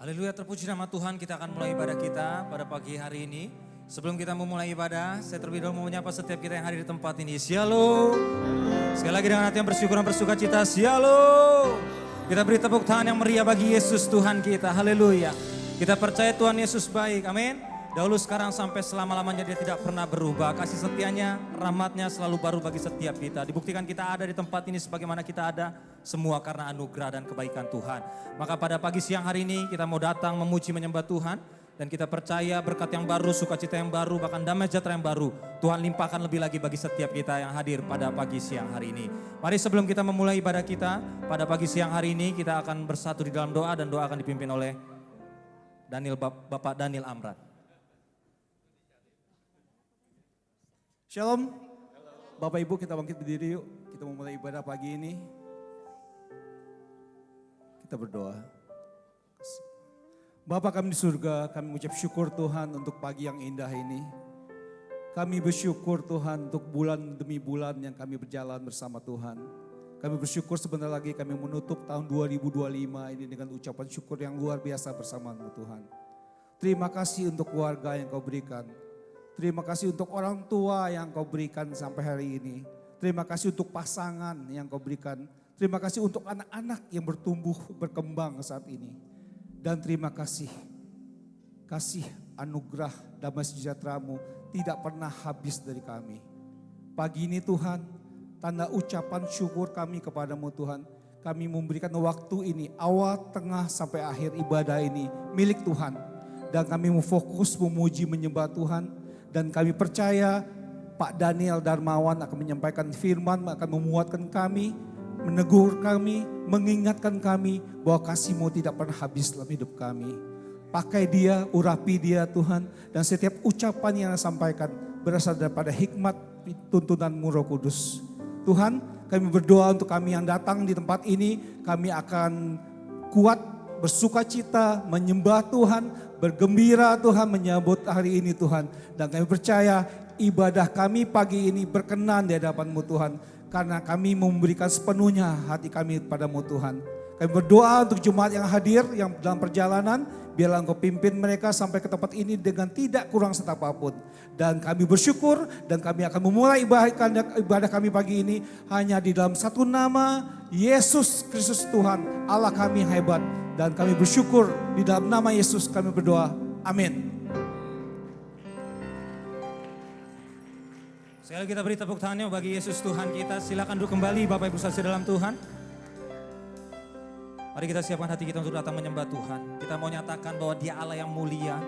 Haleluya, terpuji nama Tuhan. Kita akan mulai ibadah kita pada pagi hari ini. Sebelum kita memulai ibadah, saya terlebih dahulu mau menyapa setiap kita yang hadir di tempat ini. Shalom. Sekali lagi dengan hati yang bersyukur dan bersuka cita. Shalom. Kita beri tepuk tangan yang meriah bagi Yesus Tuhan kita. Haleluya. Kita percaya Tuhan Yesus baik. Amin. Dahulu, sekarang, sampai selama-lamanya Dia tidak pernah berubah. Kasih setianya, rahmatnya selalu baru bagi setiap kita. Dibuktikan kita ada di tempat ini sebagaimana kita ada. Semua karena anugerah dan kebaikan Tuhan. Maka pada pagi siang hari ini kita mau datang memuji menyembah Tuhan. Dan kita percaya berkat yang baru, sukacita yang baru, bahkan damai sejahtera yang baru. Tuhan limpahkan lebih lagi bagi setiap kita yang hadir pada pagi siang hari ini. Mari sebelum kita memulai ibadah kita, pada pagi siang hari ini kita akan bersatu di dalam doa. Dan doa akan dipimpin oleh Bapak Daniel Amran. Shalom, Bapak Ibu, kita bangkit berdiri yuk. Kita memulai ibadah pagi ini. Kita berdoa. Bapa kami di surga, kami mengucap syukur Tuhan untuk pagi yang indah ini. Kami bersyukur Tuhan untuk bulan demi bulan yang kami berjalan bersama Tuhan. Kami bersyukur sebentar lagi kami menutup tahun 2025 ini dengan ucapan syukur yang luar biasa bersama-Mu Tuhan. Terima kasih untuk keluarga yang Kau berikan. Terima kasih untuk orang tua yang Kau berikan sampai hari ini. Terima kasih untuk pasangan yang Kau berikan. Terima kasih untuk anak-anak yang bertumbuh, berkembang saat ini. Dan terima kasih anugerah damai sejahtera-Mu tidak pernah habis dari kami. Pagi ini Tuhan, tanda ucapan syukur kami kepadamu Tuhan. Kami memberikan waktu ini, awal, tengah, sampai akhir ibadah ini milik Tuhan. Dan kami mau fokus memuji menyembah Tuhan. Dan kami percaya Pak Daniel Darmawan akan menyampaikan firman, akan memuatkan kami, menegur kami, mengingatkan kami bahwa kasih-Mu tidak pernah habis dalam hidup kami. Pakai dia, urapi dia Tuhan, dan setiap ucapan yang disampaikan berasal daripada hikmat tuntunan-Mu Roh Kudus. Tuhan, kami berdoa untuk kami yang datang di tempat ini, kami akan kuat, bersuka cita, menyembah Tuhan, bergembira Tuhan menyambut hari ini Tuhan. Dan kami percaya ibadah kami pagi ini berkenan di hadapan-Mu Tuhan. Karena kami memberikan sepenuhnya hati kami padamu Tuhan. Kami berdoa untuk jemaat yang hadir, yang dalam perjalanan. Biarlah Engkau pimpin mereka sampai ke tempat ini dengan tidak kurang serta apapun. Dan kami bersyukur dan kami akan memulai ibadah kami pagi ini hanya di dalam satu nama, Yesus Kristus Tuhan, Allah kami yang hebat. Dan kami bersyukur di dalam nama Yesus kami berdoa. Amin. Sekali lagi kita beri tepuk tangannya bagi Yesus Tuhan kita. Silakan duduk kembali Bapak Ibu saudara dalam Tuhan. Mari kita siapkan hati kita untuk datang menyembah Tuhan. Kita mau nyatakan bahwa Dia Allah yang mulia.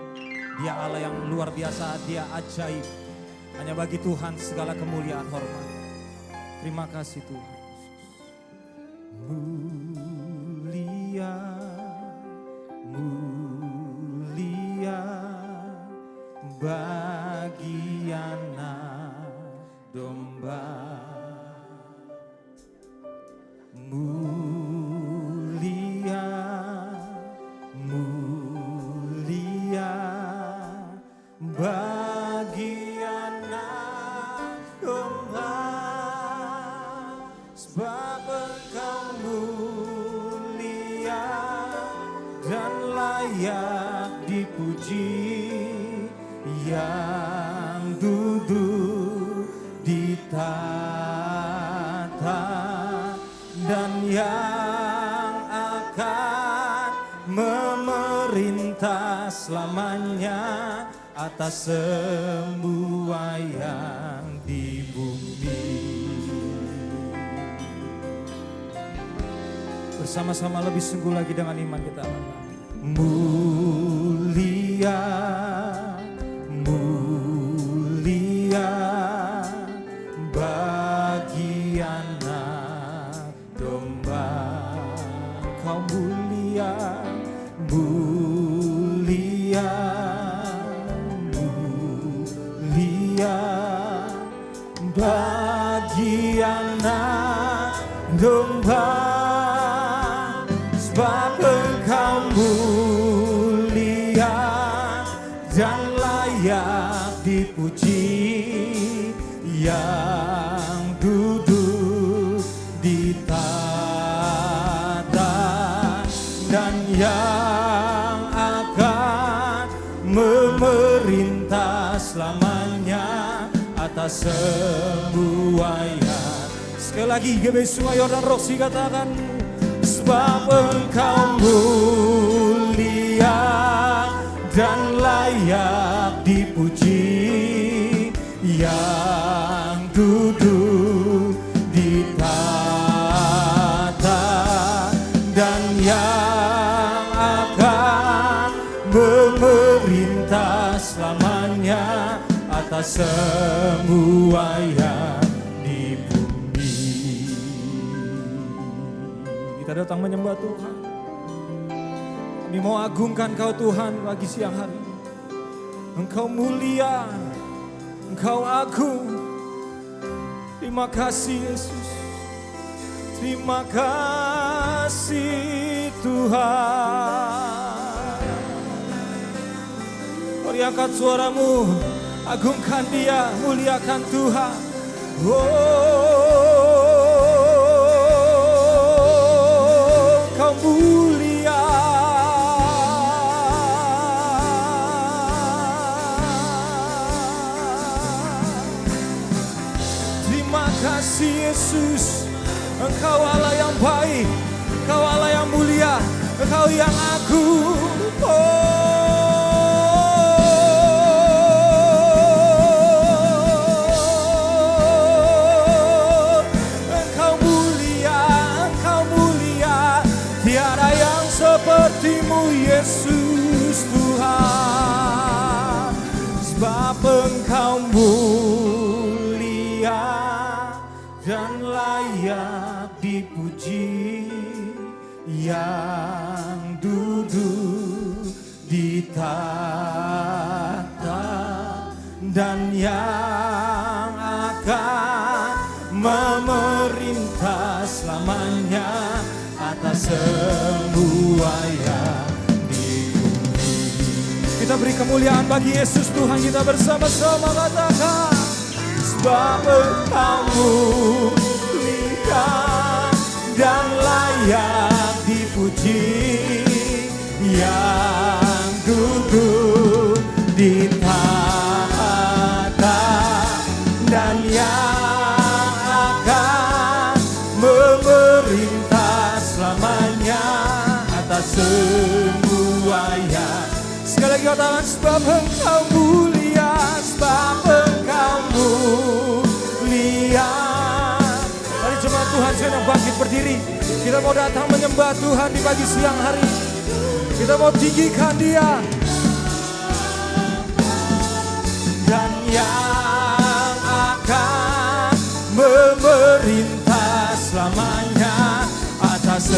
Dia Allah yang luar biasa. Dia ajaib. Hanya bagi Tuhan segala kemuliaan hormat. Terima kasih Tuhan. Mulia, mulia bagi anak domba. Mulia, mulia bagi anak domba. Sebab Engkau mulia dan layak dipuji, yang duduk di tahta dan yang akan memerintah selamanya atas semua yang di bumi. Bersama-sama lebih sungguh lagi dengan iman kita. Mulia, mulia bagi anak domba. Kau mulia, mulia domba, sebab Engkau mulia dan layak dipuji, yang duduk di tahta dan yang akan memerintah selamanya atas semuanya. Sekali lagi GBI Sungai Yordan Roksi katakan, sebab Engkau mulia dan layak dipuji, yang duduk di tahta dan yang akan memerintah selamanya atas semua yang di bumi. Kita datang menyembah Tuhan. Kami mau agungkan Kau Tuhan pagi siang hari ini. Engkau mulia, Engkau agung. Terima kasih Yesus. Terima kasih Tuhan. Mari angkat suaramu, agungkan Dia, muliakan Tuhan. Engkau mulia. Terima kasih Yesus. Engkau Allah yang baik, Engkau Allah yang mulia, Engkau yang agung. Engkau mulia, Engkau mulia, tiada yang sepertimu Yesus Tuhan. Sebab Engkau mulia dan layak dipuji, yang duduk di tahta dan yang akan memerintah selamanya atas semua yang di bumi. Kita beri kemuliaan bagi Yesus Tuhan, kita bersama-sama katakan, sebab Engkau mulia dan layak dipuji, yang duduk di tahta dan yang akan memerintah selamanya atas semuanya. Sekali lagi katakan, sebab Engkau mulia, sebab Engkau mulia. Mari jemaat Tuhan sedang bangkit berdiri. Kita mau datang menyembah Tuhan di pagi siang hari. Kita mau tinggikan Dia. Dan yang akan memerintah selamanya atas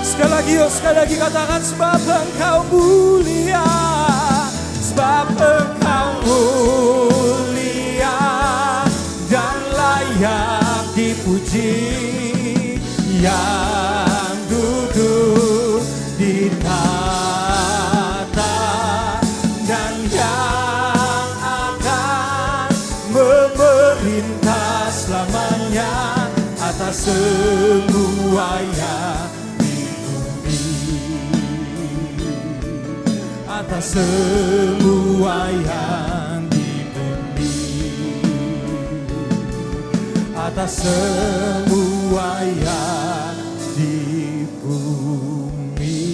sekali lagi katakan, sebab Engkau mulia, sebab Engkau mulia dan layak dipuji, yang duduk di tahta dan yang akan memerintah selamanya atas semua yang di bumi, atas semua yang di bumi, atas semua yang di bumi.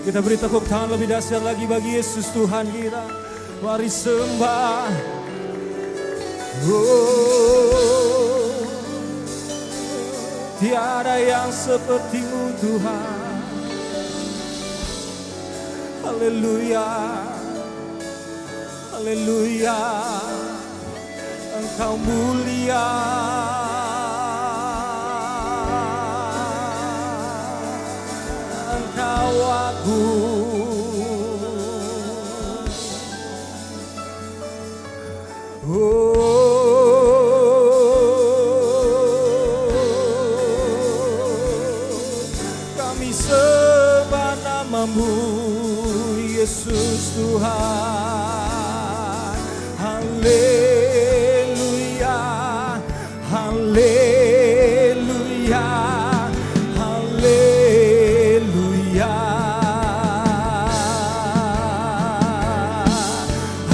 Kita beri tepuk tangan lebih dahsyat lagi bagi Yesus Tuhan kita. Mari sembah. Tiada yang sepertimu Tuhan. Haleluya. Haleluya. Engkau mulia. Engkau agung. namamu Yesus Tuhan. Haleluya, haleluya, haleluya, haleluya,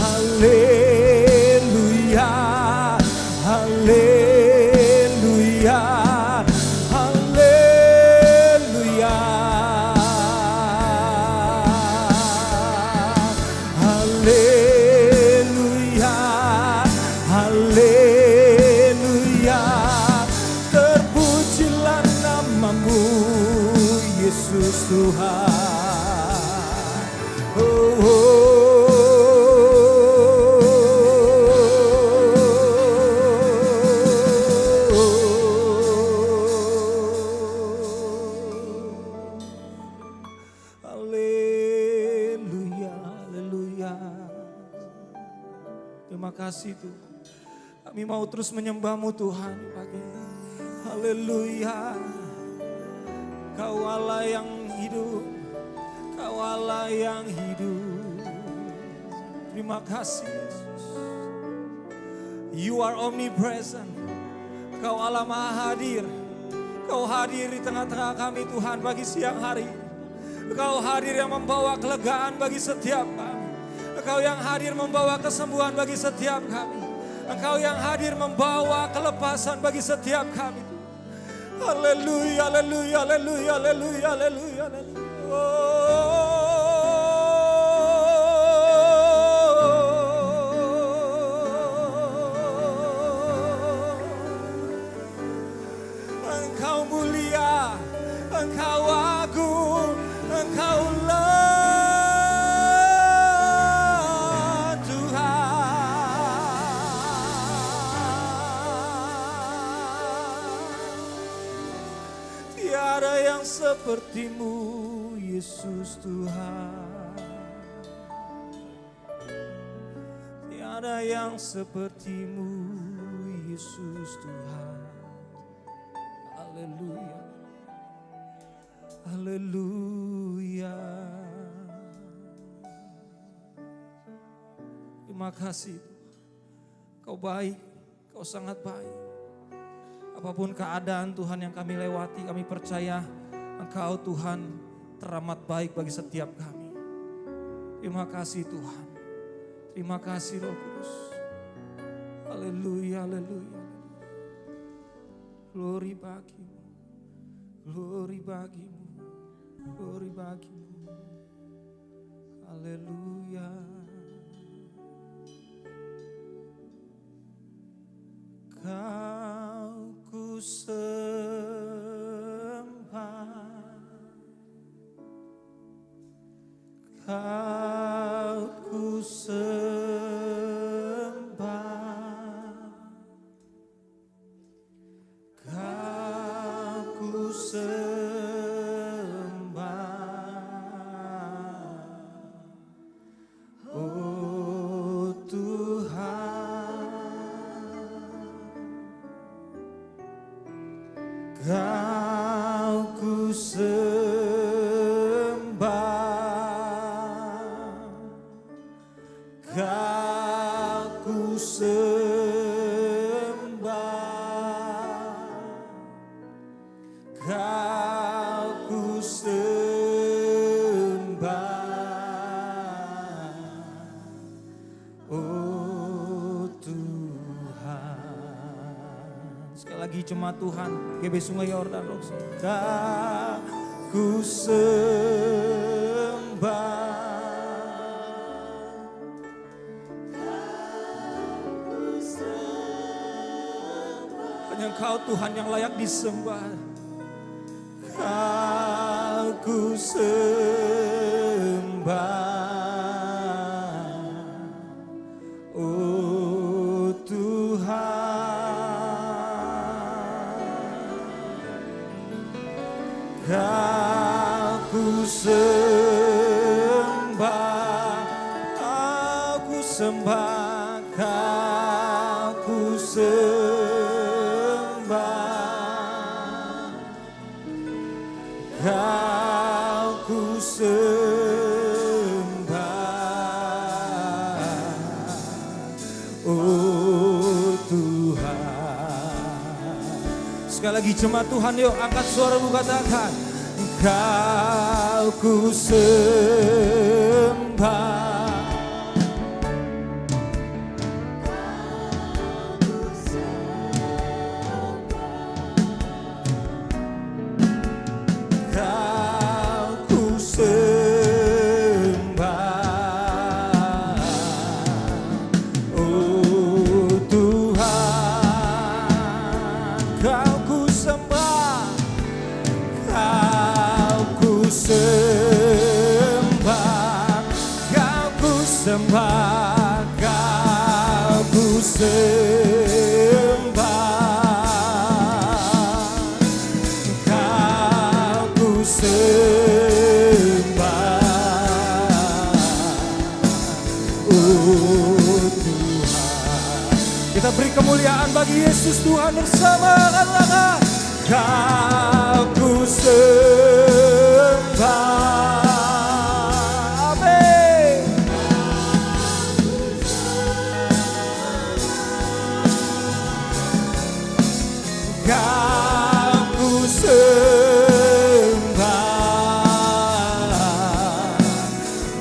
haleluya, haleluya, haleluya, haleluya. Terpujilah namamu Yesus Tuhan. Oh, haleluya, haleluya. Terima kasih Tuhan. Kami mau terus menyembah-Mu Tuhan pagi ini. Haleluya. Kau Allah yang hidup. Kau Allah yang hidup. Terima kasih Yesus. You are omnipresent. Kau Allah Maha Hadir. Kau hadir di tengah-tengah kami Tuhan pagi siang hari. Kau hadir yang membawa kelegaan bagi setiap kami. Engkau yang hadir membawa kesembuhan bagi setiap kami. Engkau yang hadir membawa kelepasan bagi setiap kami. Haleluya, haleluya, haleluya, haleluya, haleluya. Engkau mulia, Engkau agung, Engkaulah seperti-Mu Yesus Tuhan. Tiada yang seperti-Mu Yesus Tuhan. Haleluya, haleluya. Terima kasih Kau baik, Kau sangat baik. Apapun keadaan Tuhan yang kami lewati, kami percaya Engkau Tuhan teramat baik bagi setiap kami. Terima kasih Tuhan. Terima kasih Roh Kudus. Haleluya, haleluya. Glory bagi-Mu. Glory bagi-Mu. Glory bagi-Mu. Haleluya. Kau ku sembah, Kau ku sembah, Kau ku sembah, oh Tuhan. Kau ku sembah, Kau ku sembah, Kau ku sembah, oh Tuhan. Sekali lagi cuma Tuhan. GB Sungai Yordan, Kau ku sembah, hanya Engkau Tuhan yang layak disembah. Kau ku sembah, oh Tuhan. Kau ku sembah, aku sembah, Kau ku sembah, Kau ku sembah, oh Tuhan. Sekali lagi jemaat Tuhan, yuk angkat suaramu katakan, Kau ku sembah. Sembah, Kau ku sembah, Kau ku sembah, oh Tuhan. Kita beri kemuliaan bagi Yesus Tuhan bersama, katakan, Kau ku sembah.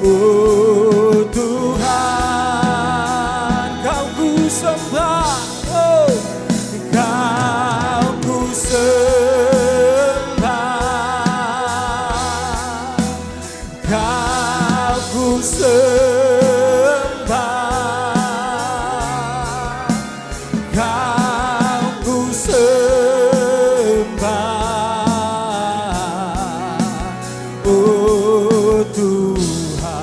Oh Tuhan, Kau ku sembah, oh Kau ku sembah, Kau ku sembah, Kau ku sembah, oh Tuhan.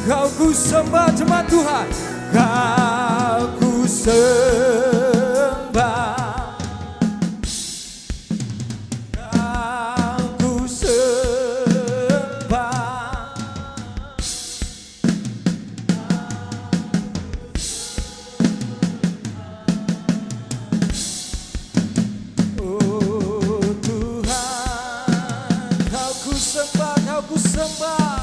Kau ku sembah, jemaat Tuhan, Kau ku sembah, Kau ku sembah, oh Tuhan. Kau ku sembah, Kau ku sembah,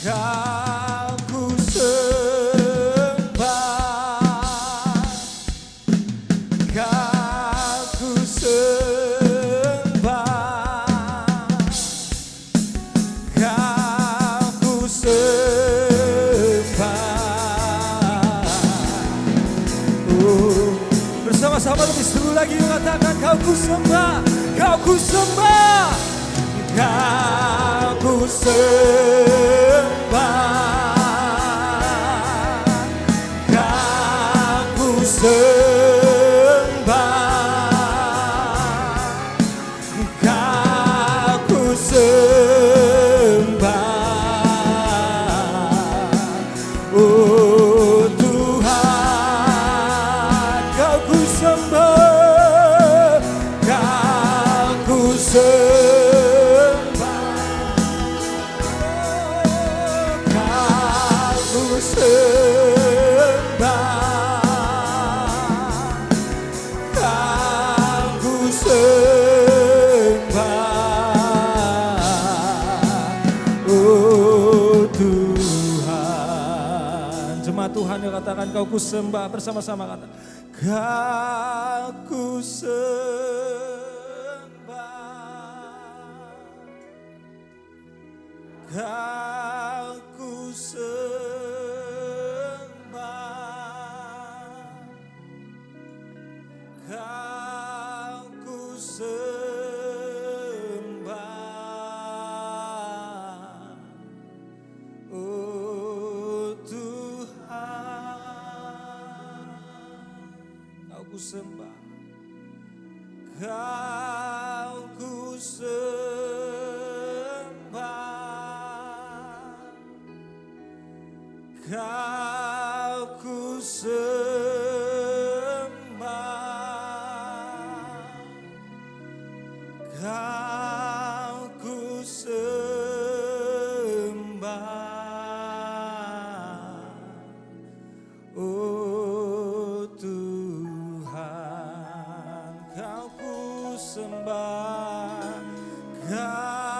Kau ku sembah, Kau ku sembah, Kau ku sembah, oh. Bersama-sama lebih seru lagi mengatakan, Kau ku sembah, Kau ku sembah, Kau ku sembah, Kau ku sembah, Kau ku sembah, oh Tuhan. Kau ku sembah, Kau ku sembah, Kau ku sembah, Kau ku sembah, oh Tuhan. Jemaat Tuhan yang katakan, Kau ku sembah, bersama-sama kata, Kau ku sembah, Kau ku sembah, Kau ku sembah, oh Tuhan. Kau ku sembah, Kau ku sembah, Kau ku sembah, Kau ku sembah, oh Tuhan. Kau ku sembah, Kau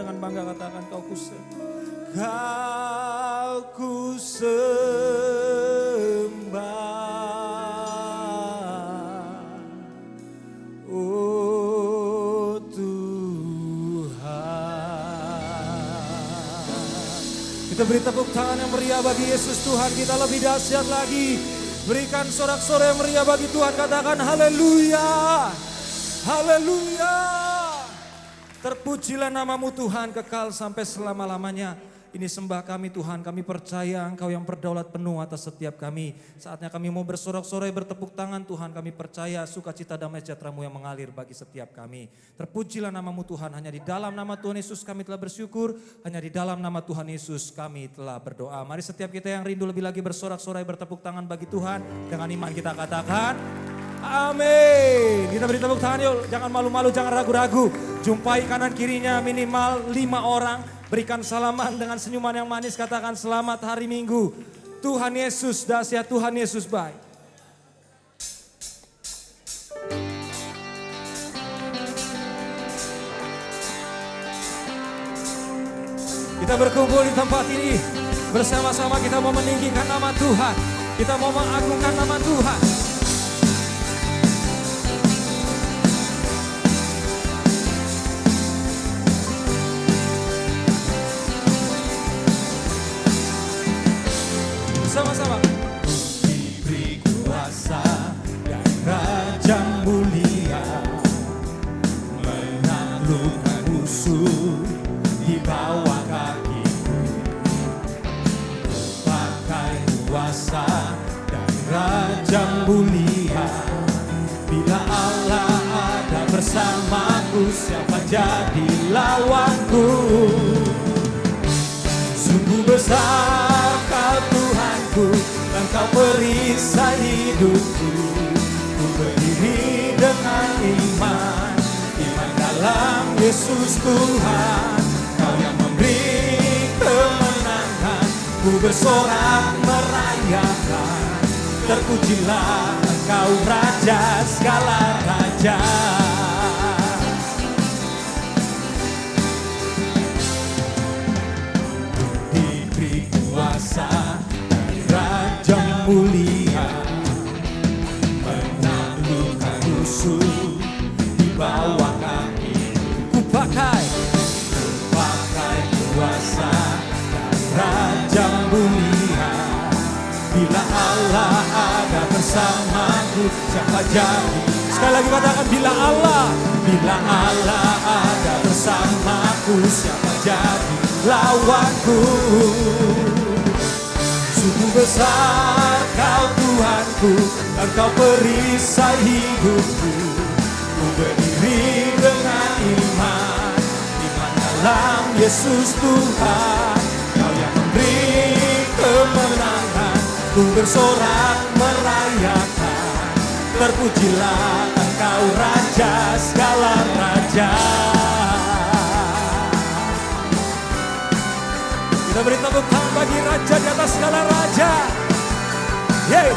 dengan bangga katakan kau ku sembah. Oh Tuhan. Kita beri tepuk tangan yang meriah bagi Yesus Tuhan kita lebih dahsyat lagi. Berikan sorak-sorai yang meriah bagi Tuhan, katakan haleluya. Haleluya. Terpujilah namamu Tuhan kekal sampai selama-lamanya. Ini sembah kami Tuhan, kami percaya Engkau yang berdaulat penuh atas setiap kami. Saatnya kami mau bersorak-sorai, bertepuk tangan Tuhan. Kami percaya sukacita damai sejahtera-Mu yang mengalir bagi setiap kami. Terpujilah namamu Tuhan, hanya di dalam nama Tuhan Yesus kami telah bersyukur. Hanya di dalam nama Tuhan Yesus kami telah berdoa. Mari setiap kita yang rindu lebih lagi bersorak-sorai, bertepuk tangan bagi Tuhan. Dengan iman kita katakan amin. Kita beri tepuk tangan yuk, jangan malu-malu, jangan ragu-ragu. Jumpai kanan kirinya minimal 5 orang. Berikan salaman dengan senyuman yang manis, katakan selamat hari Minggu. Tuhan Yesus dahsyat, Tuhan Yesus baik. Kita berkumpul di tempat ini. Bersama-sama kita mau meninggikan nama Tuhan. Kita mau mengagungkan nama Tuhan. Sama-sama. Diberi kuasa dan raja mulia, menaklukkan musuh di bawah kakiku. Pakai kuasa dan raja mulia, bila Allah ada bersamaku, siapa jadi lawanku? Sungguh besar Kau Tuhanku, Engkau perisai hidupku. Ku berdiri dengan iman, iman dalam Yesus Tuhan. Kau yang memberi kemenangan, ku bersorak merayakan. Terpujilah Engkau Raja segala raja. Dari raja mulia, menaklukkan musuh di bawah kaki. Ku pakai kuasa dari raja mulia, bila Allah ada bersamaku, siapa jadi? Sekali lagi katakan bila Allah ada bersamaku, siapa jadi lawanku? Sungguh besar Kau Tuhanku, Engkau perisai hidupku. Ku berdiri dengan iman, iman dalam Yesus Tuhan. Kau yang memberi kemenangan, ku bersorak merayakan. Terpujilah Engkau Raja segala raja. Kita beri tepuk tangan bagi Raja di atas segala raja. Yeay.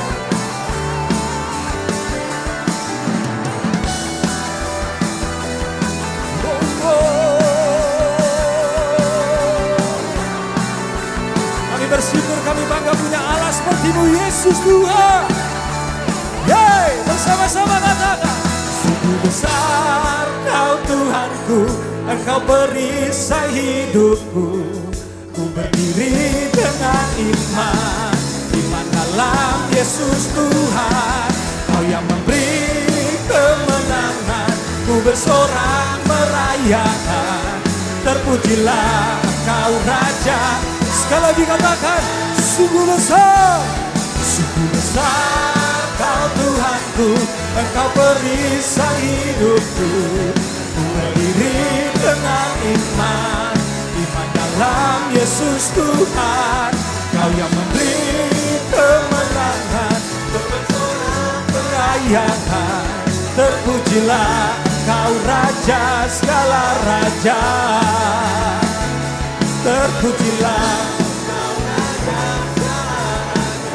Kami bersyukur, kami bangga punya Allah seperti-Mu Yesus Tuhan. Yeay, bersama-sama katakan. Sungguh besar Kau Tuhanku, Engkau perisai hidupku. Ku berdiri dengan iman, iman dalam Yesus Tuhan. Kau yang memberi kemenangan, ku bersorak merayakan. Terpujilah Engkau Raja. Sekali lagi katakan, sungguh besar Kau Tuhanku, Engkau perisai hidupku. Ku berdiri dengan iman, iman dalam Yesus Tuhan. Kau yang memberi kemenangan, bersorak merayakan. Terpujilah Kau Raja segala raja. Terpujilah Kau Raja segala raja.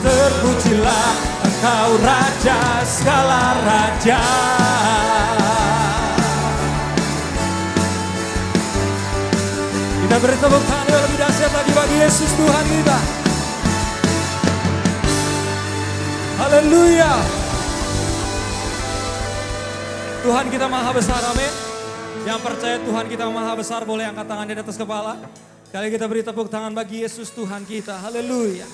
Terpujilah Engkau Raja segala raja. Kita beri tepuk tangan yang lebih dahsyat lagi bagi Yesus Tuhan kita. Haleluya. Tuhan kita maha besar, amin. Yang percaya Tuhan kita maha besar boleh angkat tangan di atas kepala. Kali kita beri tepuk tangan bagi Yesus Tuhan kita. Haleluya.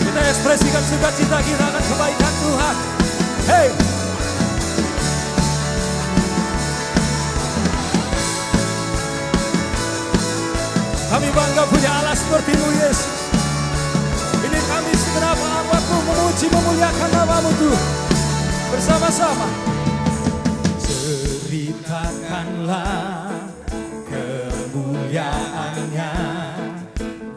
Kita ekspresikan sukacita kita akan kebaikan Tuhan. Hey. Kami bangga punya Allah seperti-Mu Yesus. Ini kami segenap waktu memuji memuliakan nama-Mu Tuhan. Bersama-sama. Ceritakanlah kemuliaan-Nya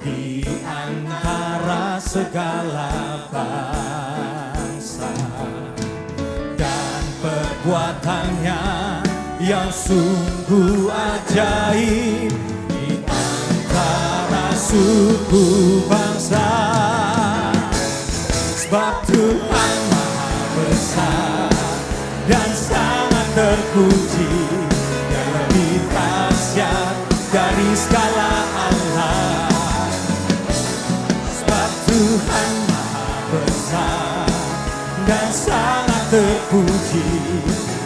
di antara segala bangsa. Dan perbuatan-Nya yang sungguh ajaib suku bangsa. Sebab Tuhan maha besar dan sangat terpuji, Dia lebih dahsyat dari segala Allah. Sebab Tuhan maha besar dan sangat terpuji,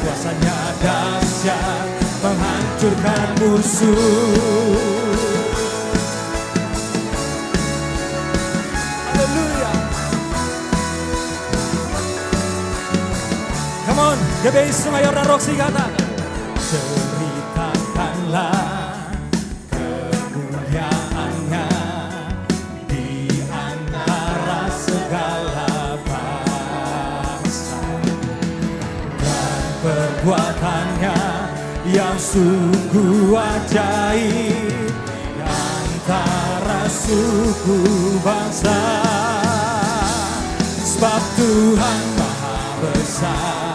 kuasa-Nya dahsyat menghancurkan musuh. Come on, GBI Mayor dan Roxy katakan. Ceritakanlah kemuliaan-Nya di antara segala bangsa. Dan perbuatan-Nya yang sungguh ajaib di antara suku bangsa. Sebab Tuhan maha besar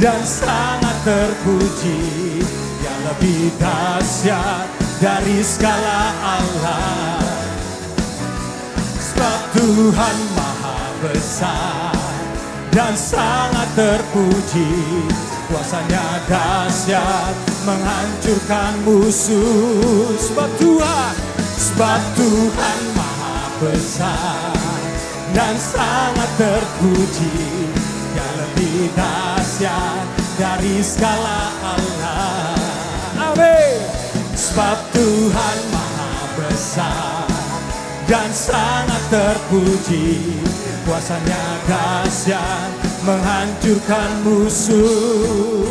dan sangat terpuji, Dia lebih dahsyat dari segala Allah. Sebab Tuhan maha besar dan sangat terpuji, kuasa-Nya dahsyat menghancurkan musuh. Sebab Tuhan maha besar dan sangat terpuji, Dia lebih dahsyat dari segala Allah. Amin. Sebab Tuhan maha besar dan sangat terpuji, kuasa-Nya dahsyat menghancurkan musuh.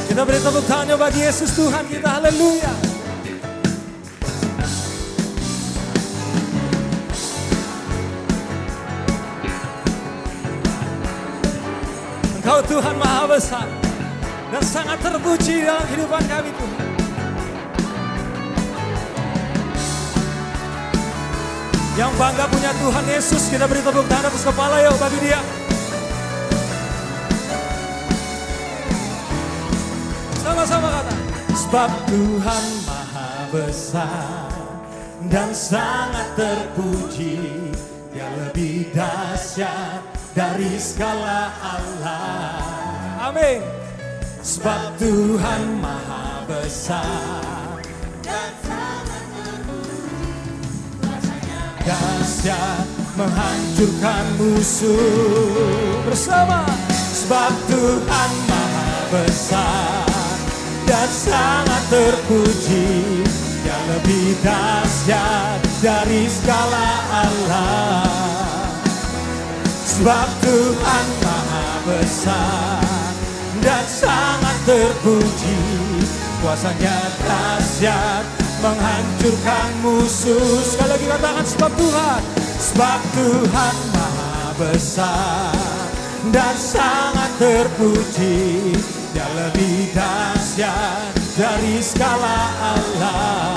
Kita beri tepuk tangannya bagi Yesus Tuhan kita. Haleluya. Engkau Tuhan maha besar dan sangat terpuji dalam kehidupan kami Tuhan. Yang bangga punya Tuhan Yesus, kita beri tepuk tangan atas kepala yuk bagi Dia. Sama-sama kata. Sebab Tuhan maha besar dan sangat terpuji, Dia lebih dahsyat dari segala Allah. Amin. Sebab Tuhan maha besar dan sangat terpuji, kuasa-Nya dahsyat menghancurkan musuh. Bersama. Sebab Tuhan maha besar dan sangat terpuji, Dia lebih dahsyat dari segala Allah. Sebab Tuhan maha besar dan sangat terpuji, kuasa-Nya dahsyat menghancurkan musuh. Sekali lagi katakan sebab Tuhan maha besar dan sangat terpuji, Dia lebih dahsyat dari segala Allah.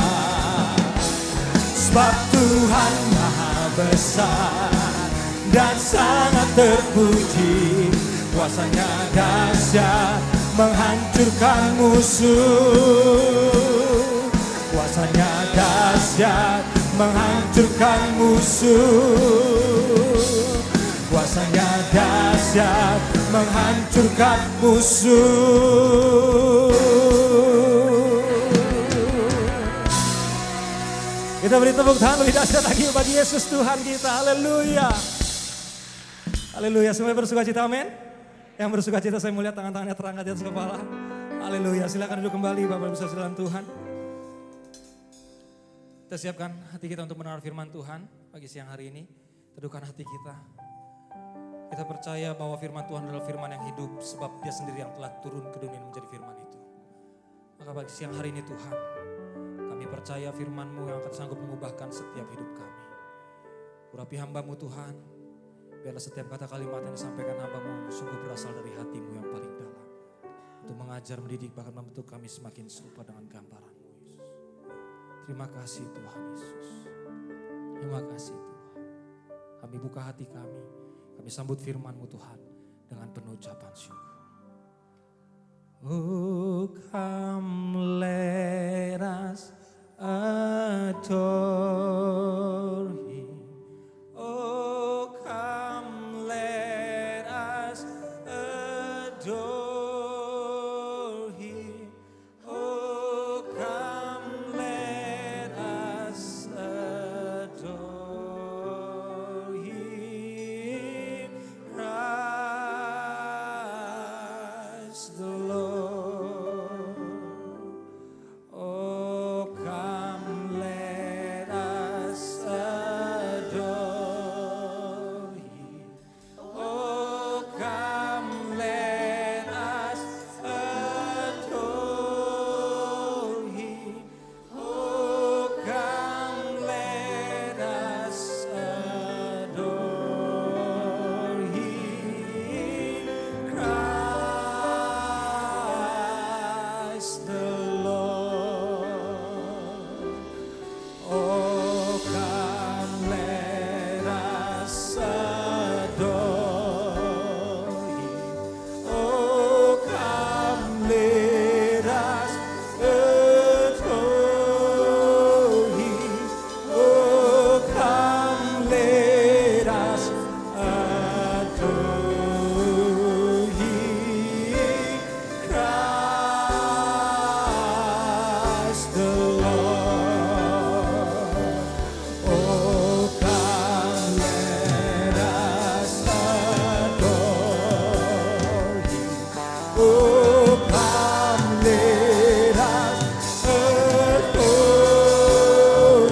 Sebab Tuhan maha besar dan sangat terpuji, kuasa-Nya dahsyat menghancurkan musuh. Kuasa-Nya dahsyat menghancurkan musuh. Kuasanya dahsyat menghancurkan musuh. Kita beri tepuk tangan lebih dahsyat lagi bagi Yesus Tuhan kita. Haleluya. Haleluya. Semuanya bersuka cita, amin. Yang bersuka cita saya melihat tangan-tangannya terangkat di atas kepala. Haleluya. Silakan duduk kembali Bapak Ibu Saudara dalam Tuhan. Kita siapkan hati kita untuk mendengar firman Tuhan pagi siang hari ini. Teduhkan hati kita. Kita percaya bahwa firman Tuhan adalah firman yang hidup sebab Dia sendiri yang telah turun ke dunia menjadi firman itu. Maka pagi siang hari ini Tuhan, kami percaya firman-Mu yang akan sanggup mengubahkan setiap hidup kami. Urapi hamba-Mu Tuhan, biarlah setiap kata kalimat yang disampaikan hamba-Mu sungguh berasal dari hati-Mu yang paling dalam. Untuk mengajar, mendidik, bahkan membentuk kami semakin serupa dengan gambaran-Mu Yesus. Terima kasih Tuhan Yesus. Terima kasih Tuhan. Kami buka hati kami. Kami sambut firman-Mu Tuhan dengan penuh ucapan syukur. Oh, come let us adore Him. Oh, come let us adore Him. Oh, come let us adore Him. Christ the Lord. Oh, come let us adore Him. Oh, come let us adore Him. Oh, come let us adore Him. Christ the Lord. Oh, come let us adore Him. Oh, come let us adore Him. Oh, come let us adore Him. Christ the Lord. Oh, come let us adore Him. Oh, come let us adore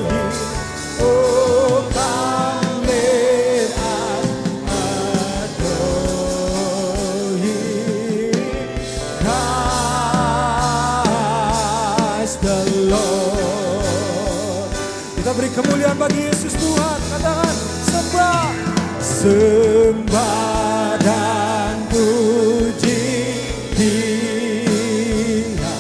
Him. Oh, come let us adore Him. Christ the Lord. Kita beri kemuliaan bagi Yesus Tuhan. Katakan sembah, sembah dan puji Dia.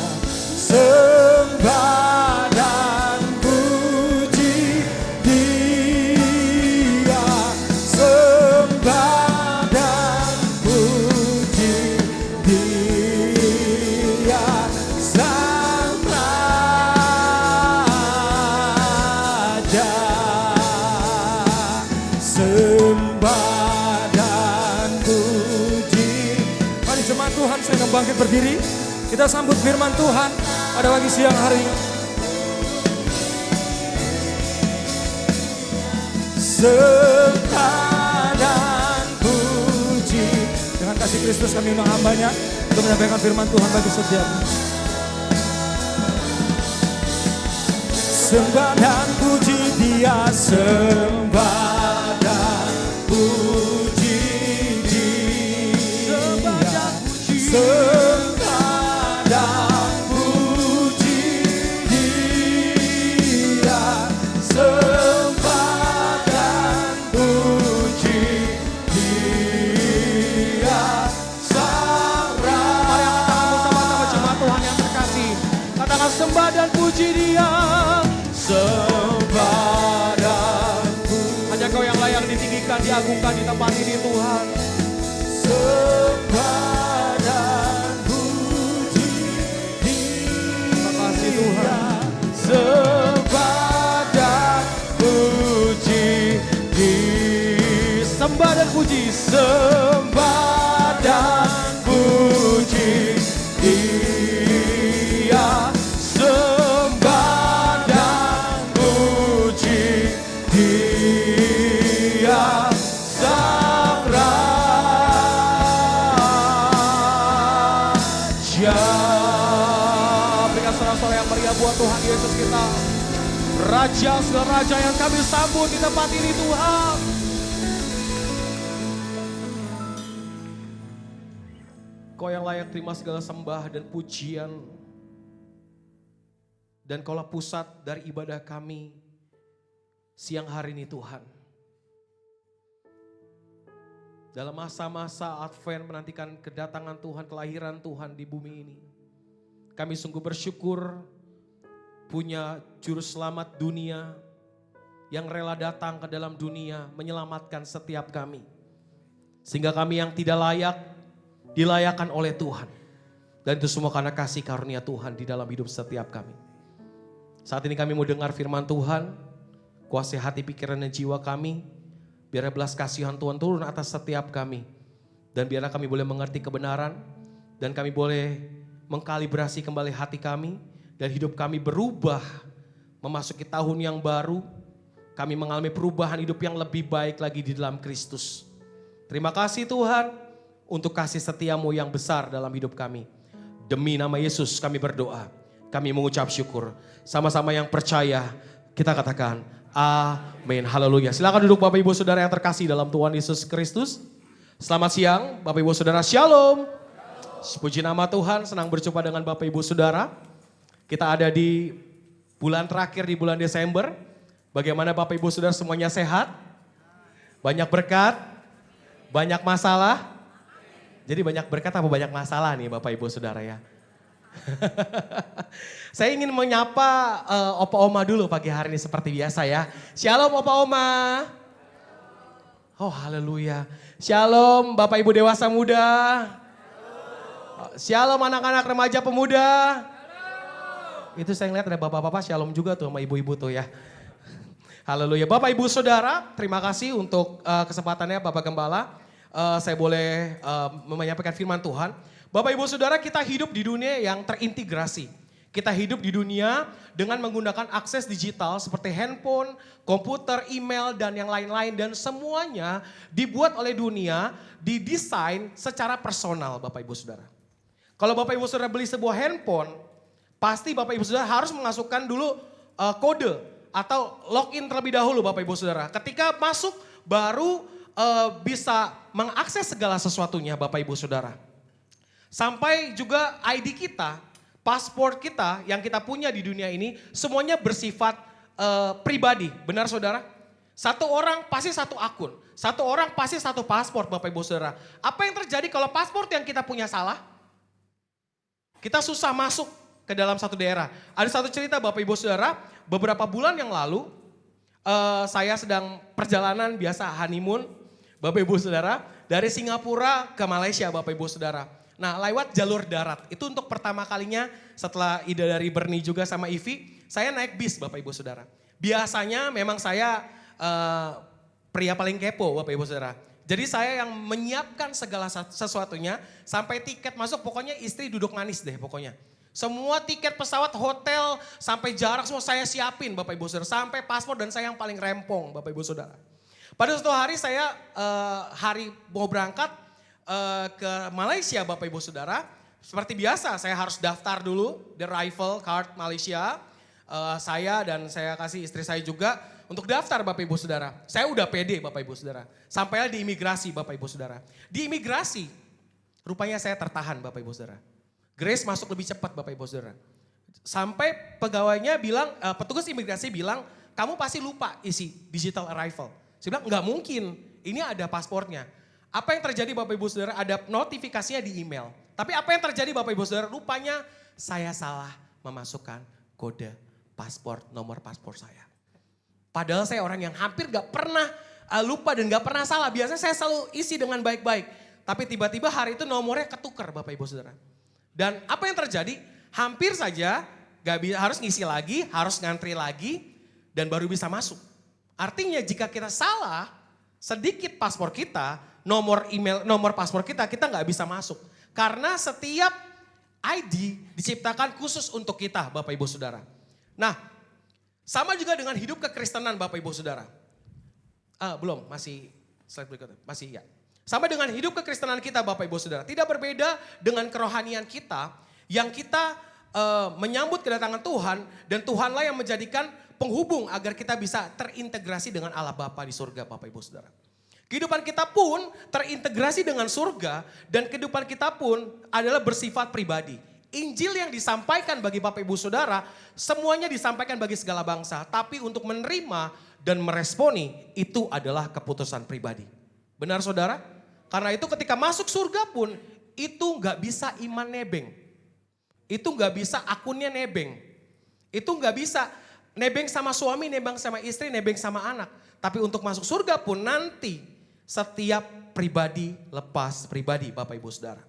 Sembah dan puji Dia. Sembah dan puji Dia. Sang Raja. Sembah dan puji. Mari jemaat Tuhan, saya akan bangkit berdiri. Kita sambut firman Tuhan pada pagi siang hari. Sembah dan puji. Dengan kasih Kristus kami undang hambanya untuk menyampaikan firman Tuhan bagi setiap. Sembah dan puji Dia, sembah dan puji Dia. Sembah dan puji Dia. Sembah dan puji Dia. Sang Raja. Sama-sama jemaat Tuhan yang terkasih. Katakan sembah dan puji Dia. Sembah dan puji. Hanya Kau yang layak ditinggikan, diagungkan di tempat ini Tuhan. Sembah dan puji Dia. Terima kasih Tuhan. Sembah dan sembah dan puji. Sembah dan puji Dia. Sembah dan puji Dia. Sang Raja. Berikan sorak-sorai yang meriah buat Tuhan Yesus kita. Raja segala raja yang kami sambut di tempat ini Tuhan. Kau yang layak terima segala sembah dan pujian. Dan Kaulah pusat dari ibadah kami siang hari ini Tuhan. Dalam masa-masa Advent menantikan kedatangan Tuhan, kelahiran Tuhan di bumi ini. Kami sungguh bersyukur punya juru selamat dunia yang rela datang ke dalam dunia menyelamatkan setiap kami. Sehingga kami yang tidak layak dilayakkan oleh Tuhan. Dan itu semua karena kasih karunia Tuhan di dalam hidup setiap kami. Saat ini kami mau dengar firman Tuhan, kuasai hati, pikiran, dan jiwa kami. Biar belas kasihan Tuhan turun atas setiap kami. Dan biarlah kami boleh mengerti kebenaran. Dan kami boleh mengkalibrasi kembali hati kami. Dan hidup kami berubah. Memasuki tahun yang baru. Kami mengalami perubahan hidup yang lebih baik lagi di dalam Kristus. Terima kasih Tuhan. Untuk kasih setiamu yang besar dalam hidup kami. Demi nama Yesus kami berdoa. Kami mengucap syukur. Sama-sama yang percaya kita katakan amin. Haleluya. Silakan duduk Bapak Ibu Saudara yang terkasih dalam Tuhan Yesus Kristus. Selamat siang Bapak Ibu Saudara, Shalom. Puji nama Tuhan, senang berjumpa dengan Bapak Ibu Saudara. Kita ada di bulan terakhir di bulan Desember. Bagaimana Bapak Ibu Saudara semuanya sehat? Banyak berkat? Banyak masalah? Jadi banyak berkat apa banyak masalah nih Bapak Ibu Saudara ya. Saya ingin menyapa Opa Oma dulu pagi hari ini seperti biasa ya. Shalom Opa Oma. Oh haleluya. Shalom Bapak Ibu dewasa muda. Shalom anak-anak remaja pemuda. Itu saya lihat ada bapak-bapak shalom juga tuh sama ibu-ibu tuh ya. Haleluya. Bapak Ibu Saudara, terima kasih untuk kesempatannya Bapak Gembala. Saya boleh menyampaikan firman Tuhan. Bapak Ibu Saudara, kita hidup di dunia yang terintegrasi. Kita hidup di dunia dengan menggunakan akses digital seperti handphone, komputer, email, dan yang lain-lain. Dan semuanya dibuat oleh dunia, didesain secara personal Bapak Ibu Saudara. Kalau Bapak Ibu Saudara beli sebuah handphone, pasti Bapak Ibu Saudara harus memasukkan dulu kode atau login terlebih dahulu Bapak Ibu Saudara. Ketika masuk baru bisa mengakses segala sesuatunya Bapak Ibu Saudara. Sampai juga ID kita, paspor kita yang kita punya di dunia ini semuanya bersifat pribadi. Benar Saudara? Satu orang pasti satu akun, satu orang pasti satu paspor Bapak Ibu Saudara. Apa yang terjadi kalau paspor yang kita punya salah? Kita susah masuk ke dalam satu daerah. Ada satu cerita Bapak Ibu Saudara, beberapa bulan yang lalu saya sedang perjalanan biasa honeymoon Bapak Ibu Saudara, dari Singapura ke Malaysia Bapak Ibu Saudara. Nah lewat jalur darat, itu untuk pertama kalinya setelah ide dari Bernie juga sama Ivi, saya naik bis Bapak Ibu Saudara. Biasanya memang saya pria paling kepo Bapak Ibu Saudara. Jadi saya yang menyiapkan segala sesuatunya, sampai tiket masuk pokoknya istri duduk manis deh pokoknya. Semua tiket pesawat, hotel, sampai jarak semua saya siapin Bapak Ibu Saudara. Sampai paspor dan saya yang paling rempong Bapak Ibu Saudara. Pada suatu hari saya hari mau berangkat ke Malaysia Bapak Ibu Saudara. Seperti biasa saya harus daftar dulu the arrival card Malaysia. Saya dan saya kasih istri saya juga untuk daftar Bapak Ibu Saudara. Saya udah pede Bapak Ibu Saudara. Sampailah di imigrasi Bapak Ibu Saudara. Di imigrasi rupanya saya tertahan Bapak Ibu Saudara. Grace masuk lebih cepat Bapak Ibu Saudara. Sampai pegawainya bilang, petugas imigrasi bilang, kamu pasti lupa isi digital arrival. Saya bilang enggak mungkin, ini ada paspornya. Apa yang terjadi Bapak Ibu Saudara, ada notifikasinya di email. Tapi apa yang terjadi Bapak Ibu Saudara, rupanya saya salah memasukkan kode paspor, nomor paspor saya. Padahal saya orang yang hampir gak pernah lupa dan gak pernah salah. Biasanya saya selalu isi dengan baik-baik. Tapi tiba-tiba hari itu nomornya ketukar Bapak Ibu Saudara. Dan apa yang terjadi, hampir saja harus ngisi lagi, harus ngantri lagi, dan baru bisa masuk. Artinya jika kita salah, sedikit paspor kita, nomor email, nomor paspor kita nggak bisa masuk. Karena setiap ID diciptakan khusus untuk kita Bapak Ibu Saudara. Nah, sama juga dengan hidup kekristenan Bapak Ibu Saudara. Belum, masih slide berikutnya, masih ya. Sama dengan hidup kekristenan kita Bapak Ibu Saudara. Tidak berbeda dengan kerohanian kita yang kita menyambut kedatangan Tuhan dan Tuhanlah yang menjadikan penghubung agar kita bisa terintegrasi dengan Allah Bapa di surga Bapak Ibu Saudara. Kehidupan kita pun terintegrasi dengan surga dan kehidupan kita pun adalah bersifat pribadi. Injil yang disampaikan bagi Bapak Ibu Saudara semuanya disampaikan bagi segala bangsa. Tapi untuk menerima dan meresponi itu adalah keputusan pribadi. Benar saudara? Karena itu ketika masuk surga pun itu gak bisa iman nebeng. Itu gak bisa akunnya nebeng. Itu gak bisa nebeng sama suami, nebeng sama istri, nebeng sama anak. Tapi untuk masuk surga pun nanti setiap pribadi lepas pribadi Bapak Ibu Saudara.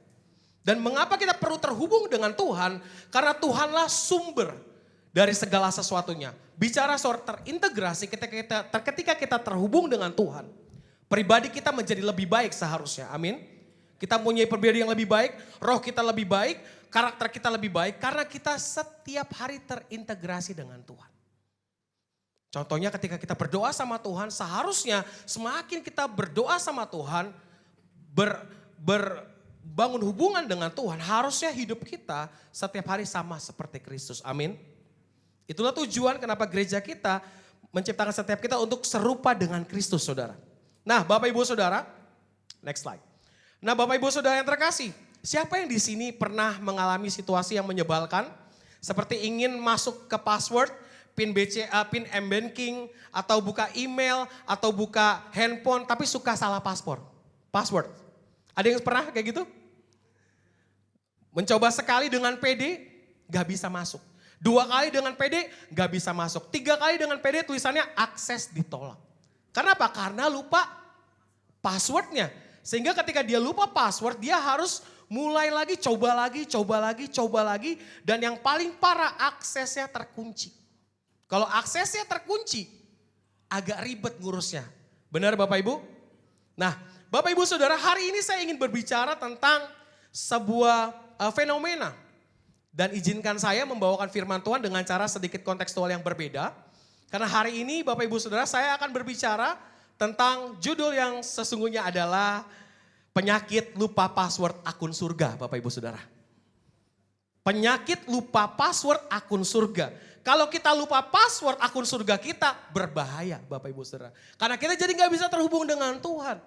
Dan mengapa kita perlu terhubung dengan Tuhan? Karena Tuhanlah sumber dari segala sesuatunya. Bicara soal terintegrasi ketika kita terhubung dengan Tuhan. Pribadi kita menjadi lebih baik seharusnya, amin. Kita punya pribadi yang lebih baik, roh kita lebih baik, karakter kita lebih baik. Karena kita setiap hari terintegrasi dengan Tuhan. Contohnya ketika kita berdoa sama Tuhan, seharusnya semakin kita berdoa sama Tuhan, bangun hubungan dengan Tuhan, harusnya hidup kita setiap hari sama seperti Kristus. Amin. Itulah tujuan kenapa gereja kita menciptakan setiap kita untuk serupa dengan Kristus, saudara. Nah, Bapak Ibu Saudara, next slide. Nah, Bapak Ibu Saudara yang terkasih, siapa yang di sini pernah mengalami situasi yang menyebalkan? Seperti ingin masuk ke password, PIN BCA, PIN M-Banking, atau buka email, atau buka handphone, tapi suka salah password. Ada yang pernah kayak gitu? Mencoba sekali dengan PD, gak bisa masuk. 2 kali dengan PD, gak bisa masuk. 3 kali dengan PD tulisannya akses ditolak. Kenapa? Karena lupa passwordnya. Sehingga ketika dia lupa password, dia harus mulai lagi, coba lagi. Dan yang paling parah, aksesnya terkunci. Kalau aksesnya terkunci, agak ribet ngurusnya. Benar Bapak Ibu? Nah, Bapak Ibu Saudara, hari ini saya ingin berbicara tentang sebuah fenomena. Dan izinkan saya membawakan firman Tuhan dengan cara sedikit kontekstual yang berbeda. Karena hari ini Bapak Ibu Saudara, saya akan berbicara tentang judul yang sesungguhnya adalah penyakit lupa password akun surga Bapak Ibu Saudara. Penyakit lupa password akun surga. Kalau kita lupa password akun surga kita, berbahaya Bapak Ibu Saudara. Karena kita jadi gak bisa terhubung dengan Tuhan.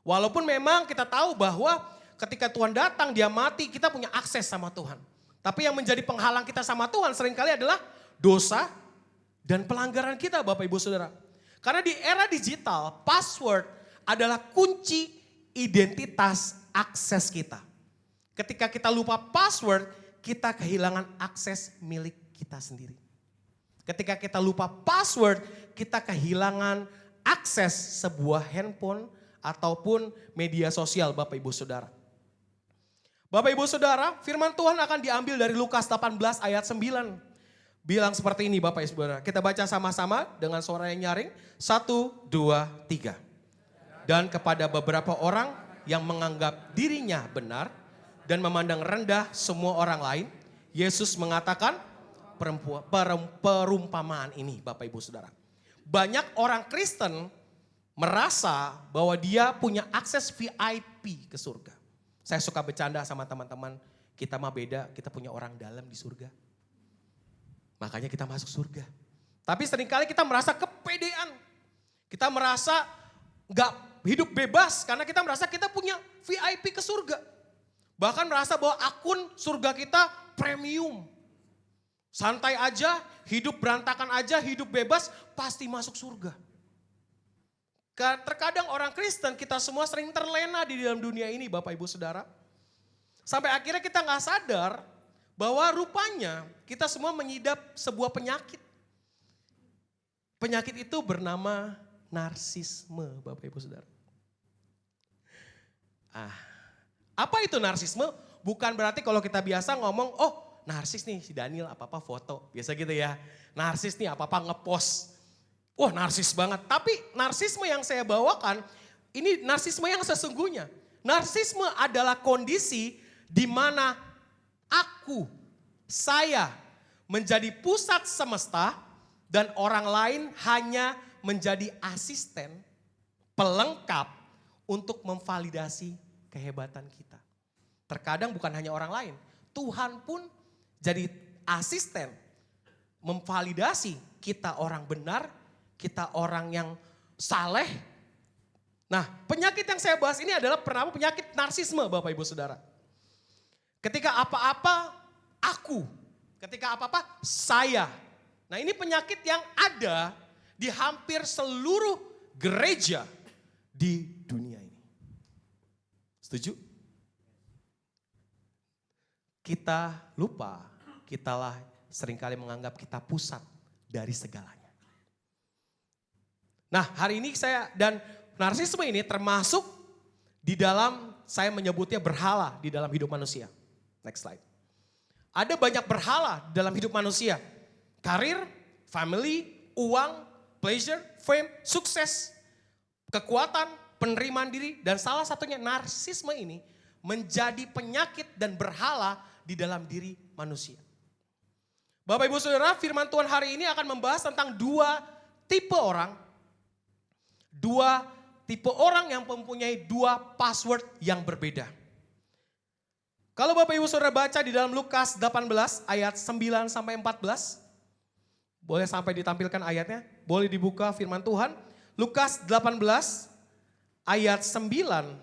Walaupun memang kita tahu bahwa ketika Tuhan datang, dia mati, kita punya akses sama Tuhan. Tapi yang menjadi penghalang kita sama Tuhan seringkali adalah dosa dan pelanggaran kita Bapak Ibu Saudara. Karena di era digital, password adalah kunci identitas akses kita. Ketika kita lupa password, kita kehilangan akses milik kita sendiri. Ketika kita lupa password, kita kehilangan akses sebuah handphone ataupun media sosial Bapak Ibu Saudara. Bapak Ibu Saudara, firman Tuhan akan diambil dari Lukas 18 ayat 9. Bilang seperti ini Bapak Ibu Saudara. Kita baca sama-sama dengan suara yang nyaring. 1, 2, 3. Dan kepada beberapa orang yang menganggap dirinya benar dan memandang rendah semua orang lain, Yesus mengatakan perumpamaan ini Bapak Ibu Saudara. Banyak orang Kristen merasa bahwa dia punya akses VIP ke surga. Saya suka bercanda sama teman-teman, kita mah beda, kita punya orang dalam di surga. Makanya kita masuk surga. Tapi seringkali kita merasa kepedean. Kita merasa gak hidup bebas karena kita merasa kita punya VIP ke surga. Bahkan merasa bahwa akun surga kita premium. Santai aja, hidup berantakan aja, hidup bebas, pasti masuk surga. Terkadang orang Kristen kita semua sering terlena di dalam dunia ini Bapak Ibu Saudara. Sampai akhirnya kita gak sadar bahwa rupanya kita semua mengidap sebuah penyakit. Penyakit itu bernama narsisme Bapak Ibu Saudara. Apa itu narsisme? Bukan berarti kalau kita biasa ngomong, oh narsis nih si Daniel apa-apa foto. Biasa gitu ya. Narsis nih apa-apa ngepost. Wah, narsis banget. Tapi narsisme yang saya bawakan, ini narsisme yang sesungguhnya. Narsisme adalah kondisi di mana saya menjadi pusat semesta dan orang lain hanya menjadi asisten, pelengkap untuk memvalidasi kehebatan kita. Terkadang bukan hanya orang lain, Tuhan pun jadi asisten memvalidasi kita orang benar, kita orang yang saleh. Nah, penyakit yang saya bahas ini adalah bernama penyakit narsisme, Bapak Ibu Saudara. Ketika apa-apa aku, ketika apa-apa saya. Nah, ini penyakit yang ada di hampir seluruh gereja di dunia ini. Setuju? Kita lupa, kitalah seringkali menganggap kita pusat dari segalanya. Nah, hari ini narsisme ini termasuk di dalam, saya menyebutnya berhala di dalam hidup manusia. Next slide. Ada banyak berhala dalam hidup manusia. Karir, family, uang, pleasure, fame, sukses, kekuatan, penerimaan diri, dan salah satunya narsisme ini menjadi penyakit dan berhala di dalam diri manusia. Bapak Ibu Saudara, firman Tuhan hari ini akan membahas tentang dua tipe orang yang mempunyai dua password yang berbeda. Kalau Bapak Ibu Saudara baca di dalam Lukas 18 ayat 9 sampai 14. Boleh sampai ditampilkan ayatnya? Boleh dibuka firman Tuhan. Lukas 18 ayat 9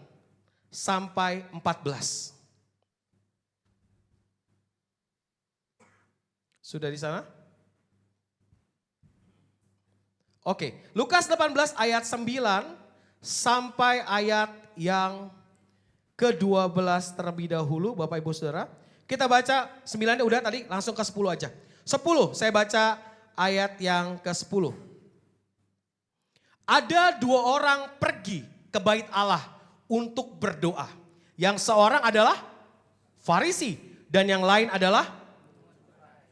sampai 14. Sudah di sana? Oke, Lukas 18 ayat 9 sampai ayat yang ke-12 terlebih dahulu, Bapak Ibu Saudara. Kita baca 9 udah tadi, langsung ke 10 aja. 10, saya baca ayat yang ke-10. Ada dua orang pergi ke bait Allah untuk berdoa. Yang seorang adalah Farisi dan yang lain adalah,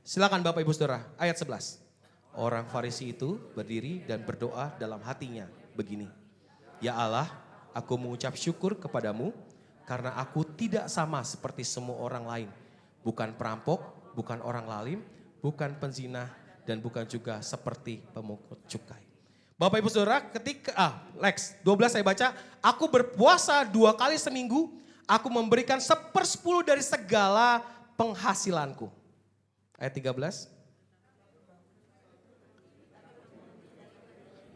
silakan Bapak Ibu Saudara, ayat 11. Orang Farisi itu berdiri dan berdoa dalam hatinya begini. Ya Allah, aku mengucap syukur kepadamu karena aku tidak sama seperti semua orang lain. Bukan perampok, bukan orang lalim, bukan penzina, dan bukan juga seperti pemungut cukai. Bapak Ibu Saudara, Lex 12 saya baca, aku berpuasa 2 kali seminggu, aku memberikan 1/10 dari segala penghasilanku. Ayat 13.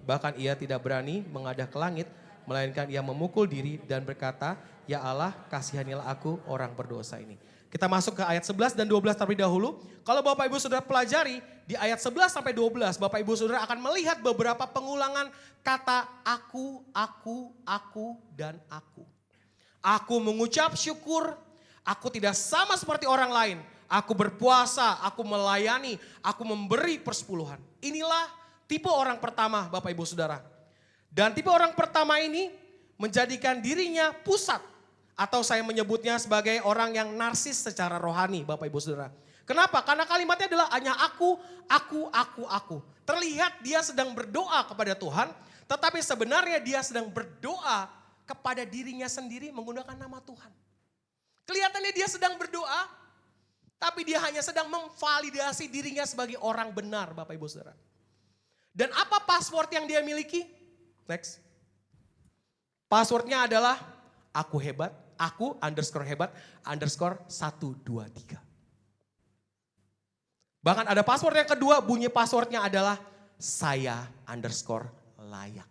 Bahkan ia tidak berani menghadap ke langit, melainkan ia memukul diri dan berkata, ya Allah kasihanilah aku orang berdosa ini. Kita masuk ke ayat 11 dan 12 terlebih dahulu. Kalau Bapak Ibu Saudara pelajari di ayat 11 sampai 12, Bapak Ibu Saudara akan melihat beberapa pengulangan kata aku, dan aku. Aku mengucap syukur, aku tidak sama seperti orang lain. Aku berpuasa, aku melayani, aku memberi persepuluhan. Inilah tipe orang pertama Bapak Ibu Saudara. Dan tipe orang pertama ini menjadikan dirinya pusat. Atau saya menyebutnya sebagai orang yang narsis secara rohani Bapak Ibu Saudara. Kenapa? Karena kalimatnya adalah hanya aku. Terlihat dia sedang berdoa kepada Tuhan. Tetapi sebenarnya dia sedang berdoa kepada dirinya sendiri menggunakan nama Tuhan. Kelihatannya dia sedang berdoa. Tapi dia hanya sedang memvalidasi dirinya sebagai orang benar Bapak Ibu Saudara. Dan apa password yang dia miliki? Next. Passwordnya adalah aku hebat, aku _hebat _123. Bahkan ada password yang kedua, bunyi passwordnya adalah saya _layak.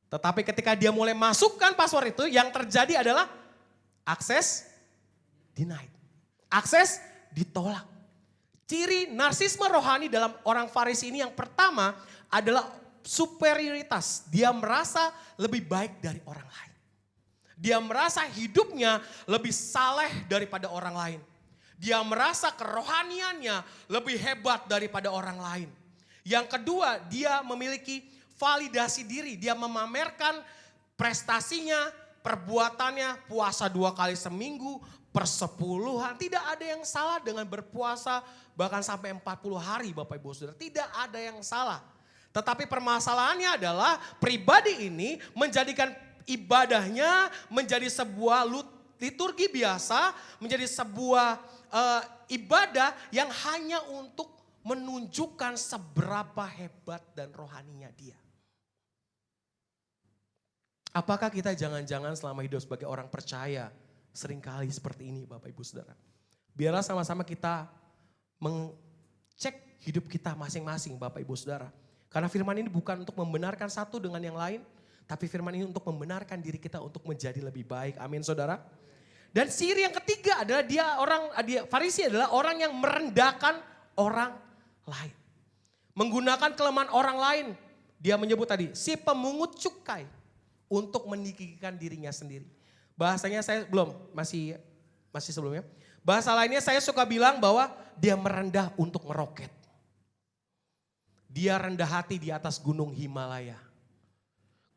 Tetapi ketika dia mulai masukkan password itu, yang terjadi adalah akses denied. Akses ditolak. Ciri narsisme rohani dalam orang Farisi ini yang pertama adalah superioritas. Dia merasa lebih baik dari orang lain. Dia merasa hidupnya lebih saleh daripada orang lain. Dia merasa kerohaniannya lebih hebat daripada orang lain. Yang kedua, dia memiliki validasi diri. Dia memamerkan prestasinya, perbuatannya, puasa 2 kali seminggu, persepuluhan. Tidak ada yang salah dengan berpuasa bahkan sampai 40 hari Bapak Ibu Saudara. Tidak ada yang salah. Tetapi permasalahannya adalah pribadi ini menjadikan ibadahnya menjadi sebuah liturgi biasa, menjadi sebuah ibadah yang hanya untuk menunjukkan seberapa hebat dan rohaninya dia. Apakah kita jangan-jangan selama hidup sebagai orang percaya seringkali seperti ini Bapak Ibu Saudara? Biarlah sama-sama kita mengcek hidup kita masing-masing Bapak Ibu Saudara. Karena firman ini bukan untuk membenarkan satu dengan yang lain, tapi firman ini untuk membenarkan diri kita untuk menjadi lebih baik. Amin Saudara. Dan ciri yang ketiga adalah Farisi adalah orang yang merendahkan orang lain. Menggunakan kelemahan orang lain. Dia menyebut tadi si pemungut cukai untuk meninggikan dirinya sendiri. Bahasanya saya masih sebelumnya. Bahasa lainnya saya suka bilang bahwa dia merendah untuk meroket. Dia rendah hati di atas gunung Himalaya.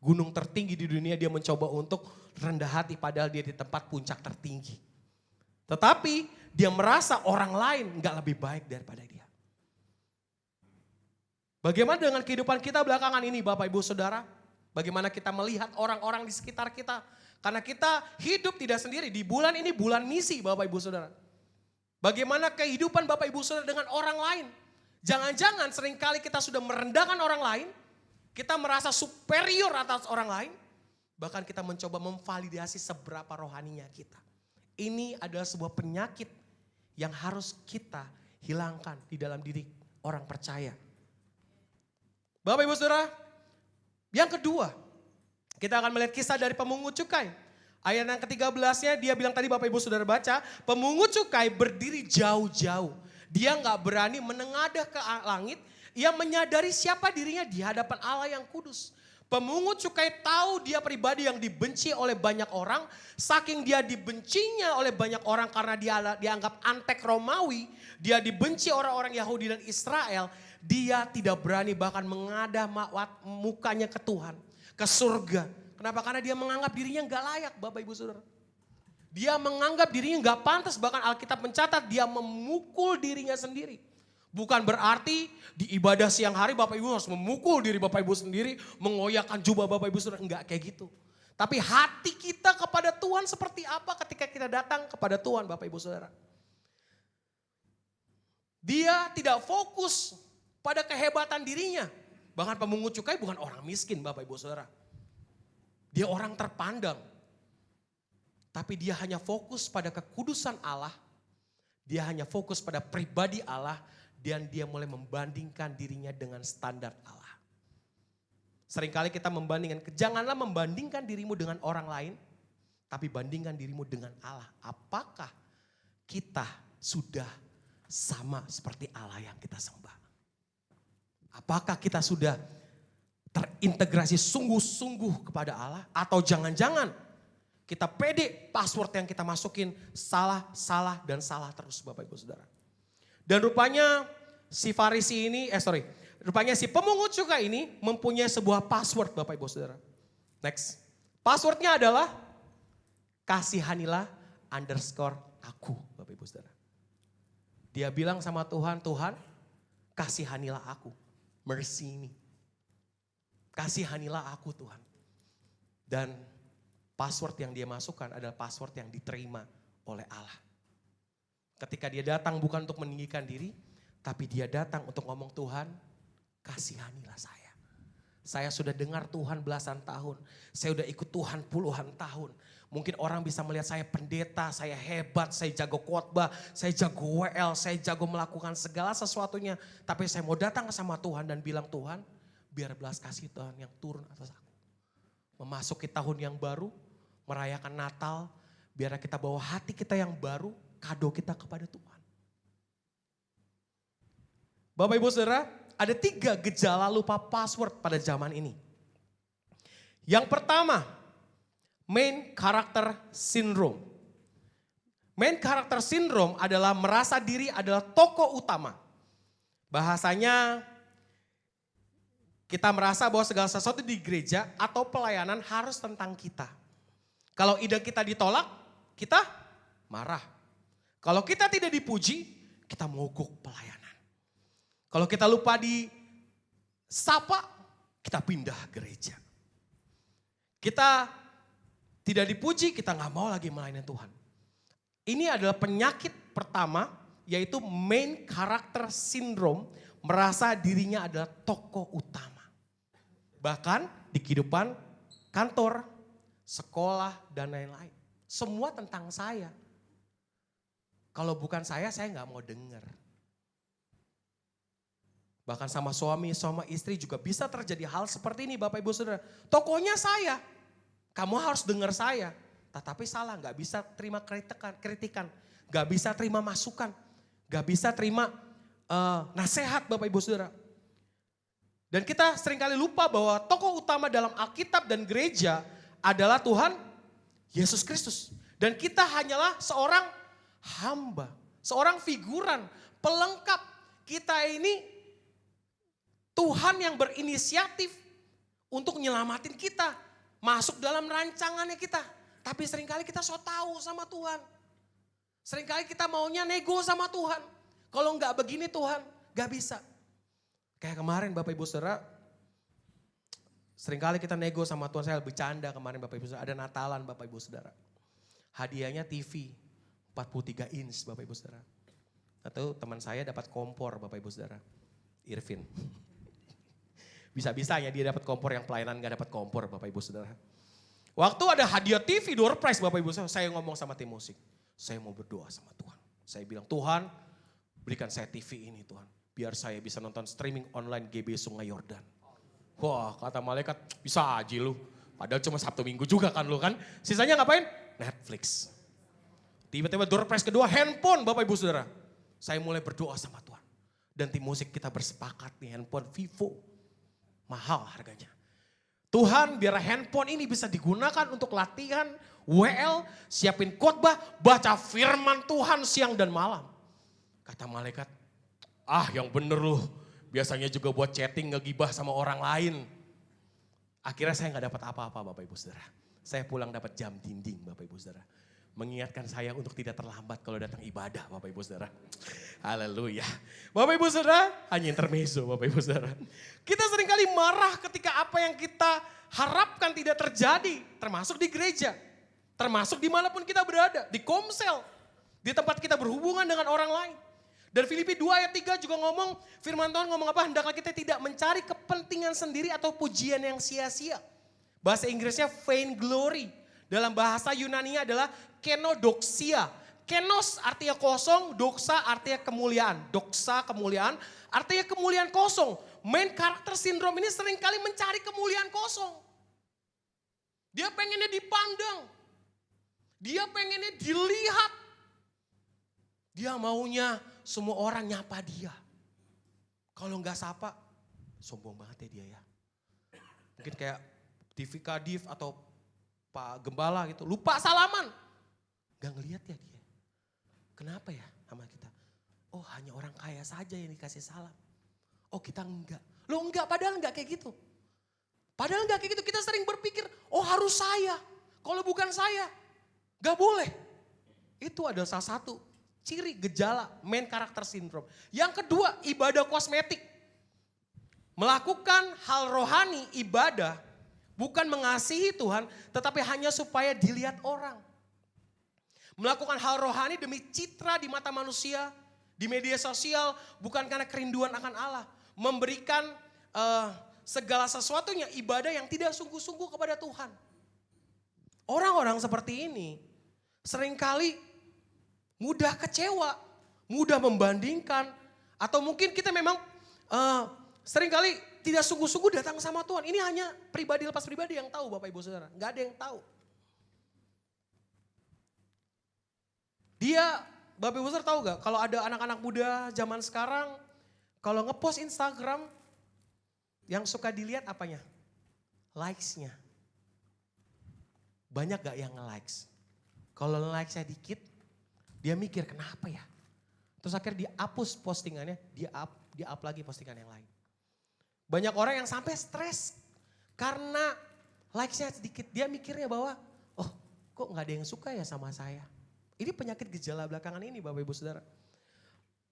Gunung tertinggi di dunia dia mencoba untuk rendah hati padahal dia di tempat puncak tertinggi. Tetapi dia merasa orang lain enggak lebih baik daripada dia. Bagaimana dengan kehidupan kita belakangan ini Bapak Ibu Saudara? Bagaimana kita melihat orang-orang di sekitar kita? Karena kita hidup tidak sendiri. Di bulan ini bulan misi Bapak Ibu Saudara. Bagaimana kehidupan Bapak Ibu Saudara dengan orang lain? Jangan-jangan seringkali kita sudah merendahkan orang lain. Kita merasa superior atas orang lain. Bahkan kita mencoba memvalidasi seberapa rohaninya kita. Ini adalah sebuah penyakit yang harus kita hilangkan di dalam diri orang percaya. Bapak Ibu Saudara, yang kedua, kita akan melihat kisah dari pemungut cukai. Ayat yang ke-13-nya dia bilang tadi Bapak Ibu Saudara baca, pemungut cukai berdiri jauh-jauh. Dia gak berani menengadah ke langit, ia menyadari siapa dirinya di hadapan Allah yang kudus. Pemungut cukai tahu dia pribadi yang dibenci oleh banyak orang, saking dia dibencinya oleh banyak orang karena dia dianggap antek Romawi, dia dibenci orang-orang Yahudi dan Israel, dia tidak berani bahkan mengadah mukanya ke Tuhan, ke surga. Kenapa? Karena dia menganggap dirinya gak layak Bapak Ibu Saudara. Dia menganggap dirinya gak pantas, bahkan Alkitab mencatat dia memukul dirinya sendiri. Bukan berarti di ibadah siang hari Bapak Ibu harus memukul diri Bapak Ibu sendiri, mengoyakkan jubah Bapak Ibu Saudara, enggak kayak gitu. Tapi hati kita kepada Tuhan seperti apa ketika kita datang kepada Tuhan Bapak Ibu Saudara. Dia tidak fokus pada kehebatan dirinya. Bahkan pemungut cukai bukan orang miskin Bapak Ibu Saudara. Dia orang terpandang. Tapi dia hanya fokus pada kekudusan Allah. Dia hanya fokus pada pribadi Allah. Dan dia mulai membandingkan dirinya dengan standar Allah. Seringkali kita membandingkan, janganlah membandingkan dirimu dengan orang lain. Tapi bandingkan dirimu dengan Allah. Apakah kita sudah sama seperti Allah yang kita sembah? Apakah kita sudah terintegrasi sungguh-sungguh kepada Allah? Atau jangan-jangan kita pede password yang kita masukin salah terus Bapak Ibu Saudara. Dan rupanya rupanya si pemungut cukai ini mempunyai sebuah password Bapak Ibu Saudara. Next. Passwordnya adalah kasihanilah _aku Bapak Ibu Saudara. Dia bilang sama Tuhan, Tuhan kasihanilah aku. Mercy me. Kasihanilah aku Tuhan. Dan password yang dia masukkan adalah password yang diterima oleh Allah. Ketika dia datang bukan untuk meninggikan diri, tapi dia datang untuk ngomong Tuhan, kasihanilah saya. Saya sudah dengar Tuhan belasan tahun, saya sudah ikut Tuhan puluhan tahun. Mungkin orang bisa melihat saya pendeta, saya hebat, saya jago khotbah, saya jago WL, saya jago melakukan segala sesuatunya. Tapi saya mau datang sama Tuhan dan bilang Tuhan, biar belas kasih Tuhan yang turun atas aku. Memasuki tahun yang baru, merayakan Natal, biar kita bawa hati kita yang baru, kado kita kepada Tuhan. Bapak Ibu Saudara, ada 3 gejala lupa password pada zaman ini. Yang pertama, main character syndrome. Main character syndrome adalah merasa diri adalah tokoh utama. Bahasanya kita merasa bahwa segala sesuatu di gereja atau pelayanan harus tentang kita. Kalau ide kita ditolak, kita marah. Kalau kita tidak dipuji, kita mogok pelayanan. Kalau kita lupa sapa, kita pindah gereja. Kita tidak dipuji, kita nggak mau lagi melayani Tuhan. Ini adalah penyakit pertama, yaitu main character syndrome, merasa dirinya adalah tokoh utama. Bahkan di kehidupan kantor, sekolah, dan lain-lain. Semua tentang saya. Kalau bukan saya nggak mau dengar. Bahkan sama suami, sama istri juga bisa terjadi hal seperti ini Bapak Ibu Saudara. Tokohnya saya, kamu harus dengar saya. Tetapi salah, gak bisa terima kritikan, gak bisa terima masukan, gak bisa terima nasihat Bapak Ibu Saudara. Dan kita seringkali lupa bahwa tokoh utama dalam Alkitab dan gereja adalah Tuhan Yesus Kristus. Dan kita hanyalah seorang hamba, seorang figuran, pelengkap. Kita ini Tuhan yang berinisiatif untuk nyelamatin kita. Masuk dalam rancangannya kita. Tapi seringkali kita so tahu sama Tuhan. Seringkali kita maunya nego sama Tuhan. Kalau enggak begini Tuhan, enggak bisa. Kayak kemarin Bapak Ibu Saudara, seringkali kita nego sama Tuhan. Saya bercanda kemarin Bapak Ibu Saudara, ada Natalan Bapak Ibu Saudara. Hadiahnya TV 43 inch Bapak Ibu Saudara. Atau teman saya dapat kompor Bapak Ibu Saudara, Irvin. Bisa-bisanya dia dapat kompor, yang pelayanan gak dapat kompor Bapak Ibu Saudara. Waktu ada hadiah TV door prize Bapak Ibu Saudara, saya ngomong sama tim musik. Saya mau berdoa sama Tuhan. Saya bilang, Tuhan berikan saya TV ini Tuhan. Biar saya bisa nonton streaming online GB Sungai Yordan. Wah kata malaikat, bisa aja lu. Padahal cuma Sabtu Minggu juga kan lu kan. Sisanya ngapain? Netflix. Tiba-tiba door prize kedua handphone Bapak Ibu Saudara. Saya mulai berdoa sama Tuhan. Dan tim musik kita bersepakat nih handphone Vivo. Mahal harganya. Tuhan biar handphone ini bisa digunakan untuk latihan, WL, siapin khotbah, baca firman Tuhan siang dan malam. Kata malaikat, yang bener lu, biasanya juga buat chatting ngegibah sama orang lain. Akhirnya saya gak dapat apa-apa Bapak Ibu Saudara. Saya pulang dapat jam dinding Bapak Ibu Saudara. Mengingatkan saya untuk tidak terlambat kalau datang ibadah Bapak Ibu Saudara. Haleluya. Bapak Ibu Saudara, hanya intermezzo Bapak Ibu Saudara. Kita seringkali marah ketika apa yang kita harapkan tidak terjadi. Termasuk di gereja. Termasuk dimanapun kita berada. Di komsel. Di tempat kita berhubungan dengan orang lain. Dan Filipi 2 ayat 3 juga ngomong, firman Tuhan ngomong apa? Hendaklah kita tidak mencari kepentingan sendiri atau pujian yang sia-sia. Bahasa Inggrisnya vain glory. Dalam bahasa Yunani adalah kenodoxia. Kenos artinya kosong, doxa artinya kemuliaan. Doxa kemuliaan, artinya kemuliaan kosong. Main karakter sindrom ini seringkali mencari kemuliaan kosong. Dia pengennya dipandang. Dia pengennya dilihat. Dia maunya semua orang nyapa dia. Kalau nggak sapa, sombong banget ya dia ya. Mungkin kayak TV Kadif atau Pak Gembala gitu, lupa salaman. Gak ngeliat ya dia. Kenapa ya sama kita? Oh hanya orang kaya saja yang dikasih salam. Oh kita enggak. Loh enggak, padahal enggak kayak gitu. Padahal enggak kayak gitu, kita sering berpikir, oh harus saya. Kalau bukan saya, gak boleh. Itu adalah salah satu ciri gejala main karakter sindrom. Yang kedua, ibadah kosmetik. Melakukan hal rohani, ibadah, bukan mengasihi Tuhan, tetapi hanya supaya dilihat orang. Melakukan hal rohani demi citra di mata manusia, di media sosial, bukan karena kerinduan akan Allah. Memberikan segala sesuatunya, ibadah yang tidak sungguh-sungguh kepada Tuhan. Orang-orang seperti ini seringkali mudah kecewa, mudah membandingkan, atau mungkin kita memang seringkali tidak sungguh-sungguh datang sama Tuhan. Ini hanya pribadi lepas pribadi yang tahu Bapak Ibu Saudara. Gak ada yang tahu. Dia, Bapak Ibu Saudara tahu gak? Kalau ada anak-anak muda zaman sekarang, kalau ngepost Instagram, yang suka dilihat apanya? Likes-nya. Banyak gak yang nge-likes? Kalau likes-nya dikit, dia mikir kenapa ya? Terus akhirnya dihapus postingannya, dia up lagi postingan yang lain. Banyak orang yang sampai stres karena likes-nya sedikit. Dia mikirnya bahwa, oh kok gak ada yang suka ya sama saya. Ini penyakit gejala belakangan ini Bapak Ibu Saudara.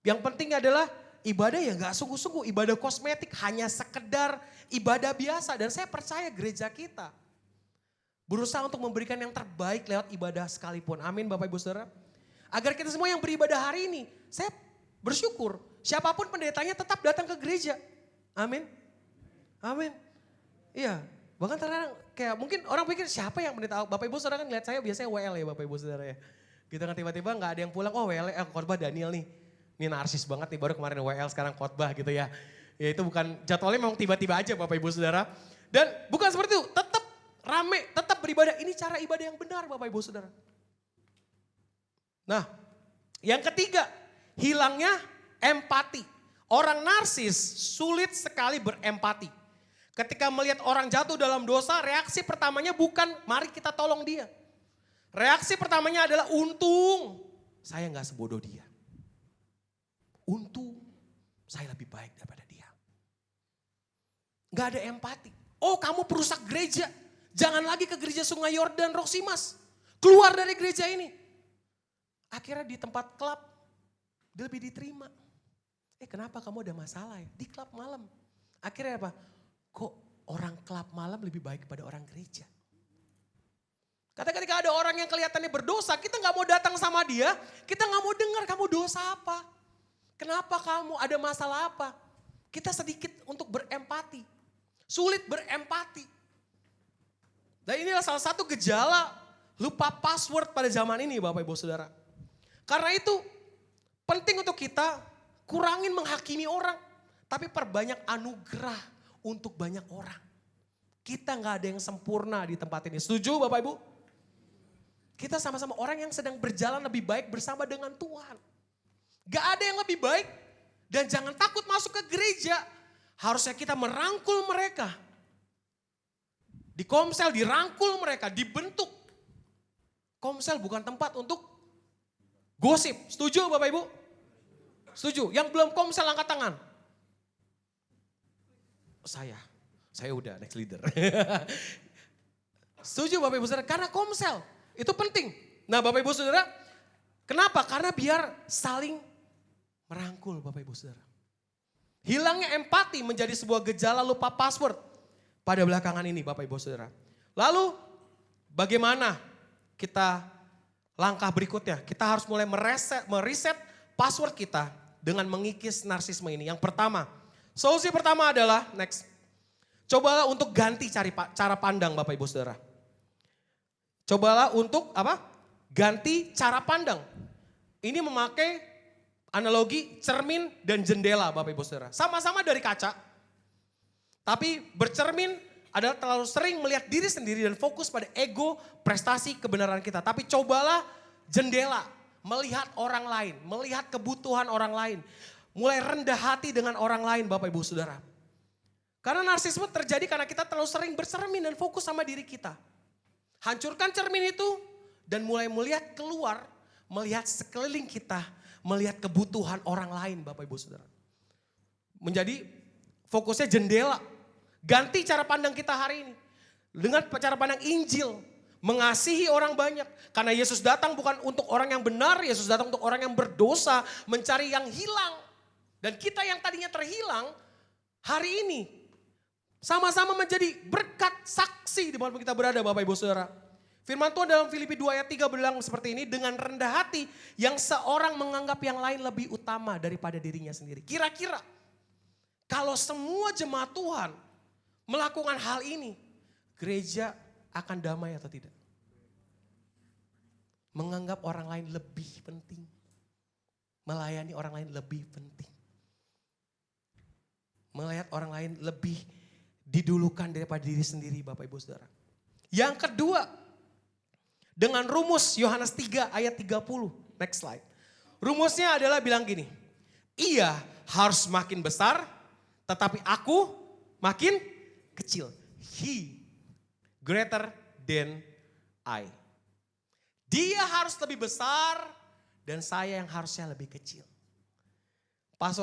Yang penting adalah ibadah ya gak sungguh-sungguh, ibadah kosmetik, hanya sekedar ibadah biasa. Dan saya percaya gereja kita berusaha untuk memberikan yang terbaik lewat ibadah sekalipun. Amin Bapak Ibu Saudara. Agar kita semua yang beribadah hari ini, saya bersyukur siapapun pendetanya tetap datang ke gereja. Amin. Amin. Iya, bahkan terkadang kayak mungkin orang pikir siapa yang pendeta. Bapak Ibu Saudara kan lihat saya biasanya WL ya Bapak Ibu Saudara ya. Gitu kan tiba-tiba gak ada yang pulang, oh WL, khotbah Daniel nih. Ini narsis banget nih, baru kemarin WL sekarang khotbah gitu ya. Ya itu bukan, jadwalnya memang tiba-tiba aja Bapak Ibu Saudara. Dan bukan seperti itu, tetap rame, tetap beribadah. Ini cara ibadah yang benar Bapak Ibu Saudara. Nah, yang ketiga, hilangnya empati. Orang narsis sulit sekali berempati. Ketika melihat orang jatuh dalam dosa, reaksi pertamanya bukan mari kita tolong dia. Reaksi pertamanya adalah untung saya gak sebodoh dia. Untung saya lebih baik daripada dia. Gak ada empati. Oh kamu perusak gereja. Jangan lagi ke gereja Sungai Yordan Roksimas. Keluar dari gereja ini. Akhirnya di tempat klub dia lebih diterima. Kenapa kamu ada masalah ya? Di klub malam. Akhirnya apa? Kok orang klub malam lebih baik daripada orang gereja? Kata ketika ada orang yang kelihatannya berdosa, kita gak mau datang sama dia, kita gak mau dengar kamu dosa apa. Kenapa kamu ada masalah apa? Kita sedikit untuk berempati. Sulit berempati. Dan inilah salah satu gejala lupa password pada zaman ini Bapak Ibu Saudara. Karena itu penting untuk kita kurangin menghakimi orang. Tapi perbanyak anugerah untuk banyak orang. Kita gak ada yang sempurna di tempat ini. Setuju Bapak Ibu? Kita sama-sama orang yang sedang berjalan lebih baik bersama dengan Tuhan. Gak ada yang lebih baik dan jangan takut masuk ke gereja. Harusnya kita merangkul mereka. Di Komsel dirangkul mereka, dibentuk. Komsel bukan tempat untuk gosip. Setuju Bapak Ibu? Setuju. Yang belum Komsel angkat tangan. Saya udah next leader. Setuju Bapak Ibu Saudara? Karena Komsel itu penting. Nah Bapak Ibu Saudara, kenapa? Karena biar saling merangkul Bapak Ibu Saudara. Hilangnya empati menjadi sebuah gejala lupa password pada belakangan ini Bapak Ibu Saudara. Lalu bagaimana kita langkah berikutnya? Kita harus mulai meriset password kita dengan mengikis narsisme ini. Yang pertama, solusi pertama adalah next. Cobalah untuk ganti cara pandang Bapak Ibu Saudara. Cobalah untuk apa? Ganti cara pandang. Ini memakai analogi cermin dan jendela Bapak Ibu Saudara. Sama-sama dari kaca. Tapi bercermin adalah terlalu sering melihat diri sendiri dan fokus pada ego, prestasi, kebenaran kita. Tapi cobalah jendela, melihat orang lain, melihat kebutuhan orang lain. Mulai rendah hati dengan orang lain Bapak Ibu Saudara. Karena narsisme terjadi karena kita terlalu sering bercermin dan fokus sama diri kita. Hancurkan cermin itu dan mulai melihat keluar, melihat sekeliling kita, melihat kebutuhan orang lain Bapak Ibu Saudara. Menjadi fokusnya jendela. Ganti cara pandang kita hari ini. Dengan cara pandang Injil. Mengasihi orang banyak. Karena Yesus datang bukan untuk orang yang benar, Yesus datang untuk orang yang berdosa, mencari yang hilang. Dan kita yang tadinya terhilang, hari ini sama-sama menjadi berkat saksi di mana kita berada Bapak Ibu Saudara. Firman Tuhan dalam Filipi 2 ayat 3 bilang seperti ini, dengan rendah hati yang seorang menganggap yang lain lebih utama daripada dirinya sendiri. Kira-kira kalau semua jemaat Tuhan melakukan hal ini, gereja akan damai atau tidak? Menganggap orang lain lebih penting. Melayani orang lain lebih penting. Melihat orang lain lebih didulukan daripada diri sendiri Bapak Ibu Saudara. Yang kedua, dengan rumus Yohanes 3 ayat 30. Next slide. Rumusnya adalah bilang gini, ia harus makin besar tetapi aku makin kecil. He greater than I. Dia harus lebih besar dan saya yang harusnya lebih kecil.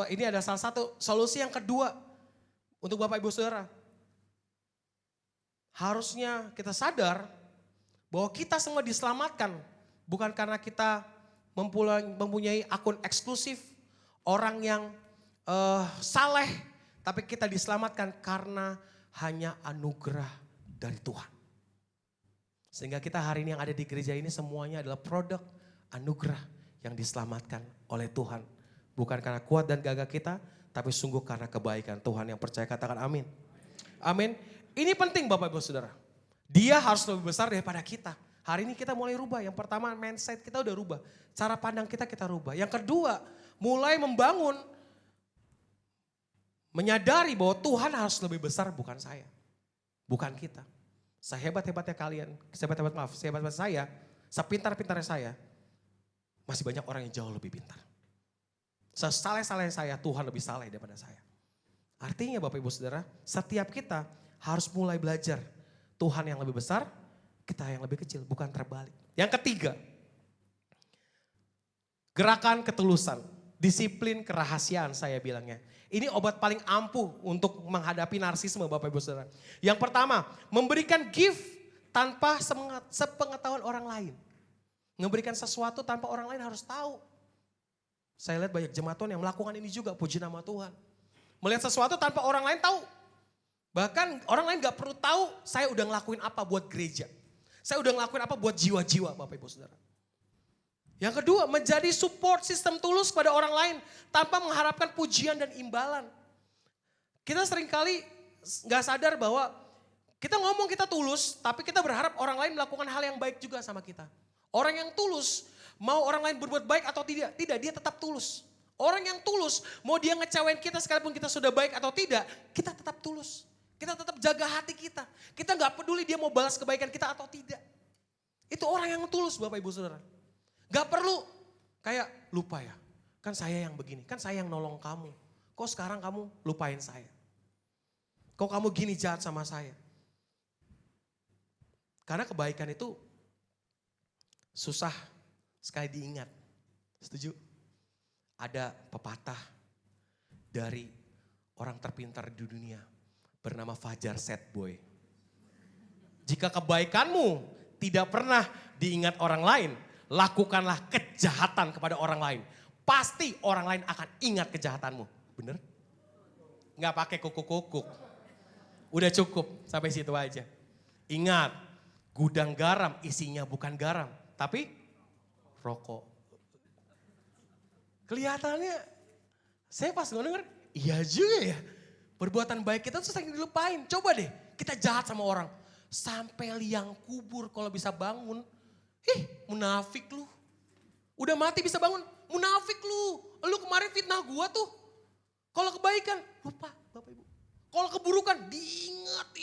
Ini ada salah satu solusi yang kedua untuk Bapak Ibu Saudara. Harusnya kita sadar bahwa kita semua diselamatkan bukan karena kita mempunyai akun eksklusif, orang yang saleh, tapi kita diselamatkan karena hanya anugerah dari Tuhan. Sehingga kita hari ini yang ada di gereja ini semuanya adalah produk anugerah yang diselamatkan oleh Tuhan. Bukan karena kuat dan gagah kita, tapi sungguh karena kebaikan Tuhan. Yang percaya katakan amin. Amin. Ini penting Bapak Ibu Saudara. Dia harus lebih besar daripada kita. Hari ini kita mulai rubah. Yang pertama mindset kita udah rubah. Cara pandang kita rubah. Yang kedua mulai membangun. Menyadari bahwa Tuhan harus lebih besar bukan saya. Bukan kita. Sehebat-hebatnya kalian, sehebat-hebat saya, sepintar-pintarnya saya, masih banyak orang yang jauh lebih pintar. Sesaleh-saleh saya, Tuhan lebih saleh daripada saya. Artinya Bapak Ibu Saudara, setiap kita harus mulai belajar. Tuhan yang lebih besar, kita yang lebih kecil, bukan terbalik. Yang ketiga, gerakan ketulusan, disiplin kerahasiaan saya bilangnya. Ini obat paling ampuh untuk menghadapi narsisme Bapak Ibu Saudara. Yang pertama, memberikan gift tanpa sepengetahuan orang lain. Memberikan sesuatu tanpa orang lain harus tahu. Saya lihat banyak jemaat Tuhan yang melakukan ini juga, puji nama Tuhan. Melihat sesuatu tanpa orang lain tahu. Bahkan orang lain gak perlu tahu saya udah ngelakuin apa buat gereja. Saya udah ngelakuin apa buat jiwa-jiwa Bapak Ibu Saudara. Yang kedua, menjadi support sistem tulus kepada orang lain tanpa mengharapkan pujian dan imbalan. Kita seringkali gak sadar bahwa kita ngomong kita tulus, tapi kita berharap orang lain melakukan hal yang baik juga sama kita. Orang yang tulus, mau orang lain berbuat baik atau tidak, dia tetap tulus. Orang yang tulus, mau dia ngecewain kita sekalipun kita sudah baik atau tidak, kita tetap tulus. Kita tetap jaga hati kita. Kita gak peduli dia mau balas kebaikan kita atau tidak. Itu orang yang tulus Bapak Ibu Saudara. Gak perlu kayak lupa ya, kan saya yang begini, kan saya yang nolong kamu. Kok sekarang kamu lupain saya? Kok kamu gini jahat sama saya? Karena kebaikan itu susah sekali diingat. Setuju? Ada pepatah dari orang terpintar di dunia bernama Fajar Setboy. Jika kebaikanmu tidak pernah diingat orang lain, lakukanlah kejahatan kepada orang lain. Pasti orang lain akan ingat kejahatanmu. Bener? Nggak pakai kukuk-kukuk. Udah cukup sampai situ aja. Ingat, gudang garam isinya bukan garam, tapi rokok. Kelihatannya, saya pas denger, iya juga ya. Perbuatan baik kita tuh sering dilupain. Coba deh, kita jahat sama orang. Sampai liang kubur kalau bisa bangun. Munafik lu. Udah mati bisa bangun, munafik lu. Lu kemarin fitnah gua tuh. Kalau kebaikan, lupa Bapak Ibu. Kalau keburukan, diingat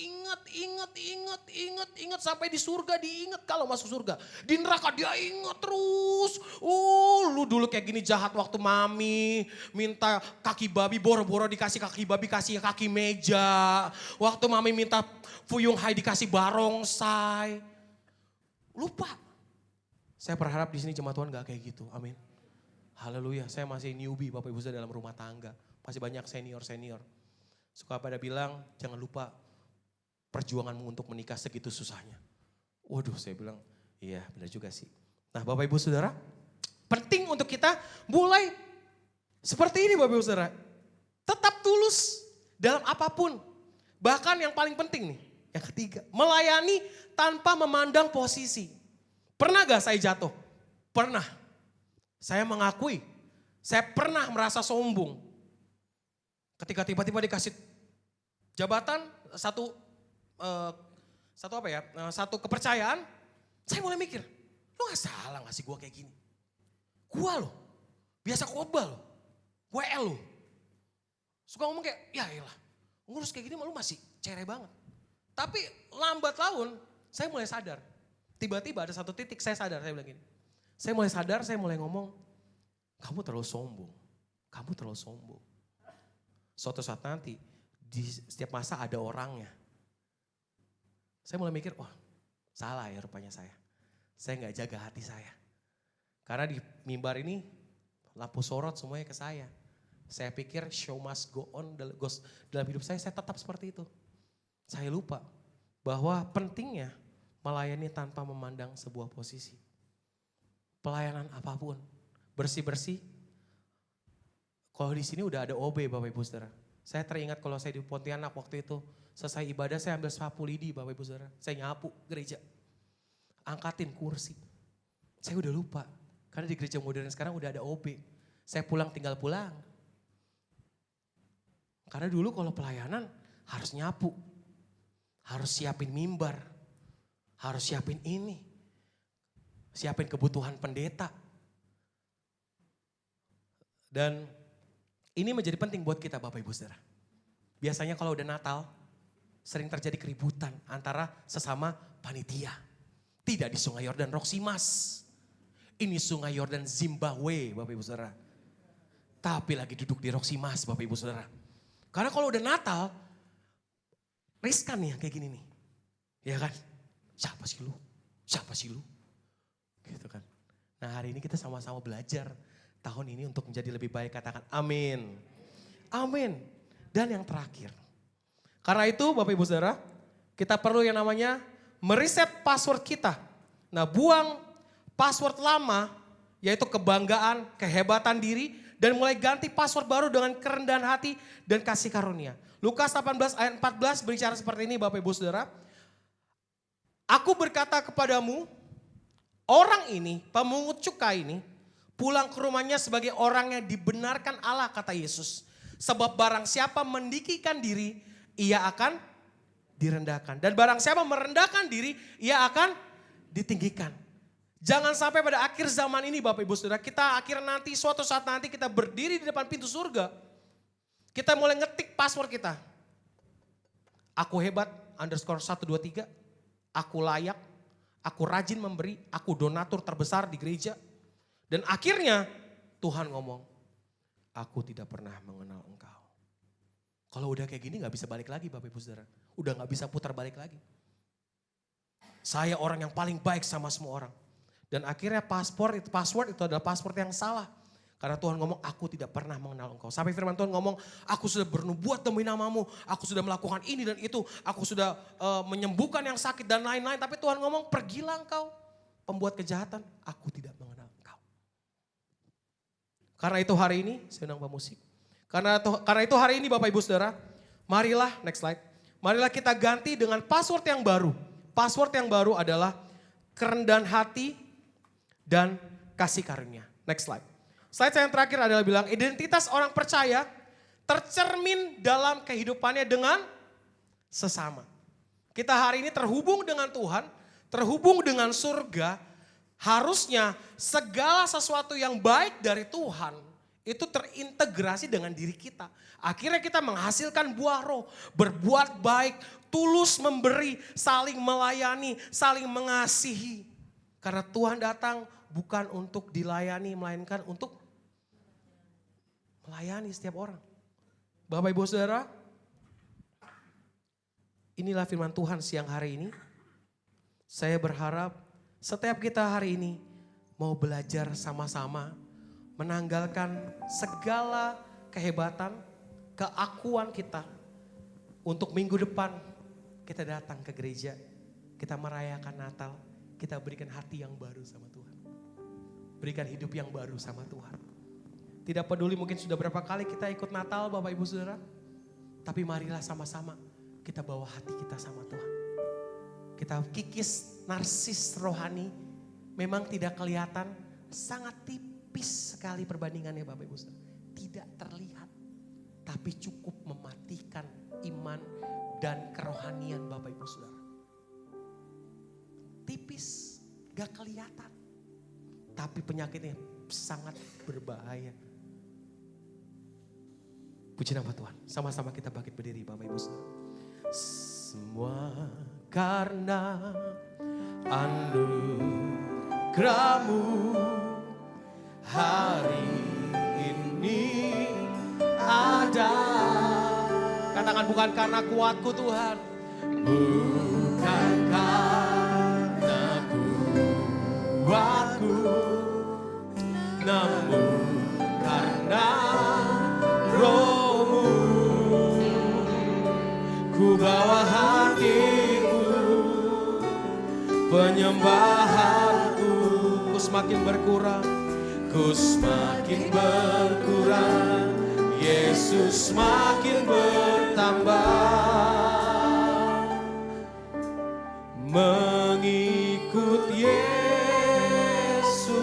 sampai di surga diingat kalau masuk surga. Di neraka dia ingat terus. Oh, lu dulu kayak gini jahat waktu mami minta kaki babi, boro-boro dikasih kaki babi, kasih kaki meja. Waktu mami minta fuyung hai dikasih barongsai. Lupa. Saya berharap di sini jemaat Tuhan gak kayak gitu, amin. Haleluya, saya masih newbie Bapak Ibu saya dalam rumah tangga. Masih banyak senior-senior. Suka pada bilang, jangan lupa perjuanganmu untuk menikah segitu susahnya. Waduh, saya bilang, iya benar juga sih. Nah Bapak Ibu Saudara, penting untuk kita mulai seperti ini Bapak Ibu Saudara. Tetap tulus dalam apapun. Bahkan yang paling penting nih, yang ketiga, melayani tanpa memandang posisi. Pernah gak saya jatuh? Pernah. Saya mengakui, saya pernah merasa sombong. Ketika tiba-tiba dikasih jabatan, satu kepercayaan, saya mulai mikir, lu gak salah ngasih gue kayak gini. Gue loh, biasa khotbah loh, gue loh. Suka ngomong kayak, ya elah, ngurus kayak gini lu masih cere banget. Tapi lambat laun, saya mulai sadar. Tiba-tiba ada satu titik saya sadar, saya bilang gini. Saya mulai sadar, saya mulai ngomong, kamu terlalu sombong, kamu terlalu sombong. Suatu saat nanti, di setiap masa ada orangnya. Saya mulai mikir, wah salah ya rupanya saya. Saya gak jaga hati saya. Karena di mimbar ini, lampu sorot semuanya ke saya. Saya pikir show must go on dalam hidup saya tetap seperti itu. Saya lupa bahwa pentingnya melayani tanpa memandang sebuah posisi. Pelayanan apapun, bersih-bersih. Kalau di sini udah ada OB Bapak Ibu Saudara. Saya teringat kalau saya di Pontianak waktu itu. Selesai ibadah saya ambil sapu lidi Bapak Ibu Saudara. Saya nyapu gereja. Angkatin kursi. Saya udah lupa. Karena di gereja modern sekarang udah ada OB. Saya pulang tinggal pulang. Karena dulu kalau pelayanan harus nyapu. Harus siapin mimbar. Harus siapin ini. Siapin kebutuhan pendeta. Dan ini menjadi penting buat kita Bapak Ibu Saudara. Biasanya kalau udah Natal, sering terjadi keributan antara sesama panitia. Tidak di Sungai Yordan Roksimas. Ini Sungai Yordan Zimbabwe Bapak Ibu Saudara. Tapi lagi duduk di Roksimas Bapak Ibu Saudara. Karena kalau udah Natal, riskan nih kayak gini nih. Ya kan? Siapa sih lu? Siapa sih lu? Gitu kan. Nah hari ini kita sama-sama belajar tahun ini untuk menjadi lebih baik, katakan amin. Amin. Dan yang terakhir. Karena itu Bapak Ibu Saudara, kita perlu yang namanya mereset password kita. Nah buang password lama, yaitu kebanggaan, kehebatan diri, dan mulai ganti password baru dengan kerendahan hati dan kasih karunia. Lukas 18 ayat 14 berbicara seperti ini Bapak Ibu Saudara. Aku berkata kepadamu, orang ini, pemungut cukai ini, pulang ke rumahnya sebagai orang yang dibenarkan Allah, kata Yesus. Sebab barang siapa meninggikan diri, ia akan direndahkan. Dan barang siapa merendahkan diri, ia akan ditinggikan. Jangan sampai pada akhir zaman ini Bapak Ibu Saudara, kita nanti suatu saat nanti kita berdiri di depan pintu surga. Kita mulai ngetik password kita. Aku hebat, _123. Aku layak, aku rajin memberi, aku donatur terbesar di gereja. Dan akhirnya Tuhan ngomong, aku tidak pernah mengenal engkau. Kalau udah kayak gini gak bisa balik lagi Bapak Ibu Saudara. Udah gak bisa putar balik lagi. Saya orang yang paling baik sama semua orang. Dan akhirnya password itu adalah password yang salah. Karena Tuhan ngomong, aku tidak pernah mengenal engkau. Sampai firman Tuhan ngomong, aku sudah bernubuat demi namamu. Aku sudah melakukan ini dan itu. Aku sudah menyembuhkan yang sakit dan lain-lain. Tapi Tuhan ngomong, pergilah engkau pembuat kejahatan. Aku tidak mengenal engkau. Karena itu hari ini, saya undang pemusik. Karena itu hari ini Bapak Ibu Saudara, marilah, next slide. Marilah kita ganti dengan password yang baru. Password yang baru adalah kerendahan hati dan kasih karunia. Next slide. Slide saya yang terakhir adalah bilang identitas orang percaya tercermin dalam kehidupannya dengan sesama. Kita hari ini terhubung dengan Tuhan, terhubung dengan surga, harusnya segala sesuatu yang baik dari Tuhan itu terintegrasi dengan diri kita. Akhirnya kita menghasilkan buah roh, berbuat baik, tulus memberi, saling melayani, saling mengasihi. Karena Tuhan datang bukan untuk dilayani, melainkan untuk melayani setiap orang. Bapak Ibu Saudara, inilah firman Tuhan siang hari ini. Saya berharap setiap kita hari ini mau belajar sama-sama menanggalkan segala kehebatan, keakuan kita. Untuk minggu depan kita datang ke gereja, kita merayakan Natal, kita berikan hati yang baru sama Tuhan. Berikan hidup yang baru sama Tuhan. Tidak peduli mungkin sudah berapa kali kita ikut Natal Bapak Ibu Saudara. Tapi marilah sama-sama kita bawa hati kita sama Tuhan. Kita kikis narsis rohani memang tidak kelihatan, sangat tipis sekali perbandingannya Bapak Ibu Saudara. Tidak terlihat, tapi cukup mematikan iman dan kerohanian Bapak Ibu Saudara. Tipis, gak kelihatan. Tapi penyakitnya sangat berbahaya. Puji nama Tuhan. Sama-sama kita bangkit berdiri Bapak Ibu Saudara. Semua karena anugerah-Mu hari ini ada. Katakan bukan karena kuatku Tuhan. Bukan karena kuatku, namun karena Roh-Mu. Ku bawa hatiku, penyembahanku, ku semakin berkurang, ku semakin berkurang Yesus makin bertambah. Mengikut Yesus,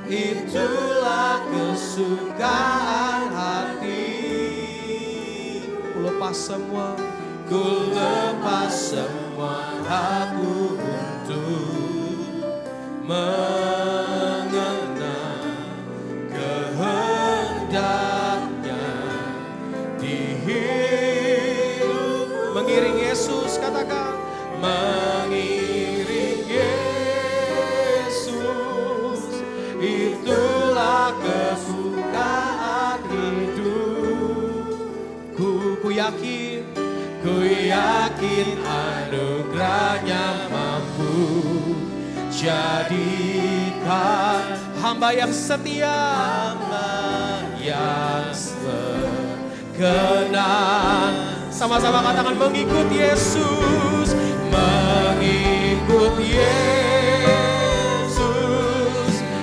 itulah kesukaan hati. Ku lepas semua, ku lepas semua aku untuk mengenal kehendaknya di hidup. Mengiring Yesus, katakan mengiring Yesus, itulah kesukaan hidupku. Ku yakin anugerahnya mampu jadikan hamba yang setia, hamba yang sekenan. Sama-sama katakan mengikut Yesus, mengikut Yesus,